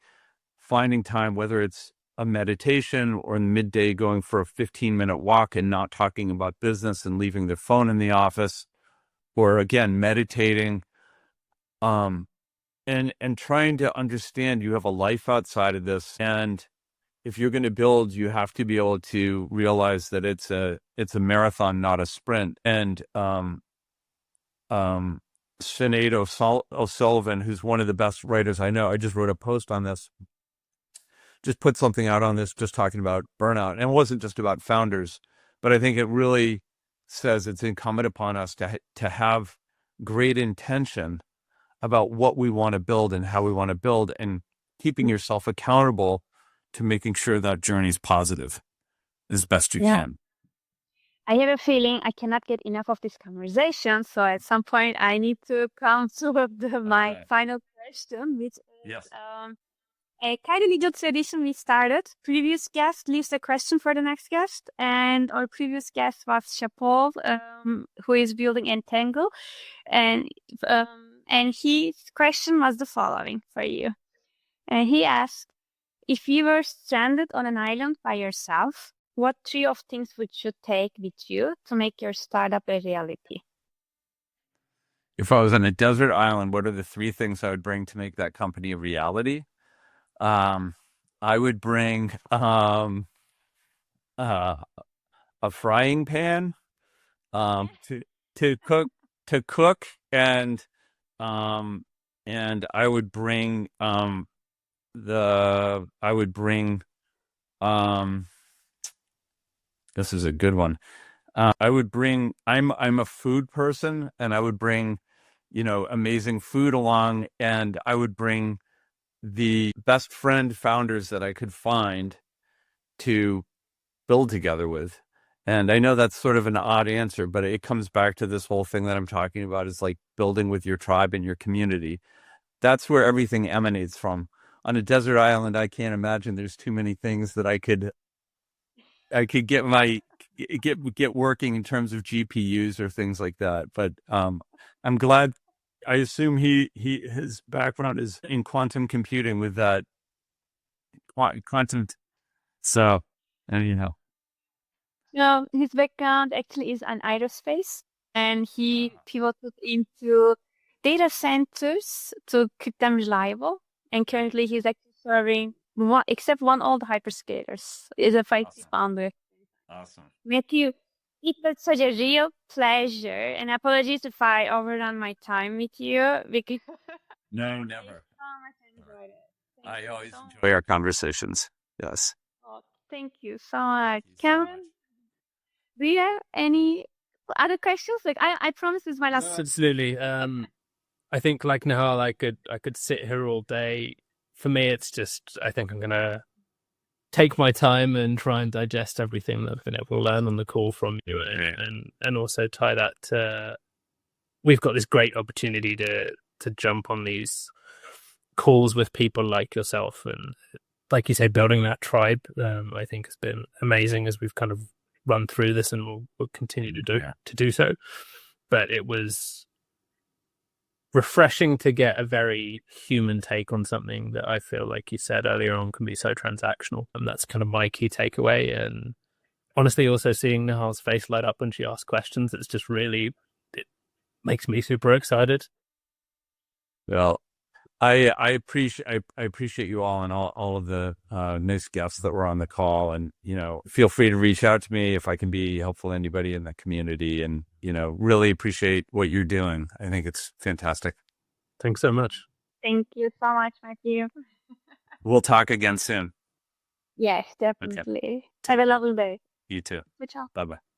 finding time, whether it's a meditation or in midday going for a 15-minute walk and not talking about business and leaving their phone in the office, or again, meditating, and trying to understand you have a life outside of this. And if you're going to build, you have to be able to realize that it's a marathon, not a sprint. And Sinead O'Sullivan, who's one of the best writers I know, I just wrote a post on this, just put something out on this, just talking about burnout. And it wasn't just about founders, but I think it really says it's incumbent upon us to have great intention about what we want to build and how we want to build, and keeping yourself accountable to making sure that journey is positive as best you can. I have a feeling I cannot get enough of this conversation. So at some point, I need to come to my final question, which is a kind of little tradition we started. Previous guest leaves a question for the next guest. And our previous guest was Chapol, who is building Entangle. And his question was the following for you. And he asked, if you were stranded on an island by yourself, what 3 of things would you take with you to make your startup a reality? If I was on a desert island, what are the 3 things I would bring to make that company a reality? I would bring a frying pan to cook, and I would bring this is a good one. I would bring, I'm a food person, and I would bring, amazing food along, and I would bring the best friend founders that I could find to build together with. And I know that's sort of an odd answer, but it comes back to this whole thing that I'm talking about, is like building with your tribe and your community. That's where everything emanates from. On a desert island, I can't imagine there's too many things that I could get working in terms of GPUs or things like that. But I'm glad. I assume his background is in quantum computing with that quantum. So, and No, his background actually is an aerospace, and he pivoted into data centers to keep them reliable. And currently he's actually serving except one old hyperscalers. Is a Awesome. founder. Awesome. Matthew, it was such a real pleasure, and apologies if I overrun my time with you because No, never. so much enjoyed it. Thank I you always so much. enjoy our conversations. Yes. Oh, thank you so much. Thank you so much. Cameron, do you have any other questions? Like I promise this is my last. Absolutely. I think like Nihal, I could sit here all day. For me, it's just I think I'm gonna take my time and try and digest everything that I've been able to learn on the call from you, and also tie that to we've got this great opportunity to jump on these calls with people like yourself, and like you say, building that tribe. I think has been amazing as we've kind of run through this, and we'll continue to do so. But it was refreshing to get a very human take on something that I feel like you said earlier on can be so transactional, and that's kind of my key takeaway. And honestly, also seeing Nihal's face light up when she asks questions, it's just really, it makes me super excited. Well, I appreciate you all and all of the nice guests that were on the call, and feel free to reach out to me if I can be helpful to anybody in the community, and really appreciate what you're doing. I think it's fantastic. Thanks so much. Thank you so much, Matthew. We'll talk again soon. Yes, definitely. Have a lovely day. You too. Ciao. Bye bye.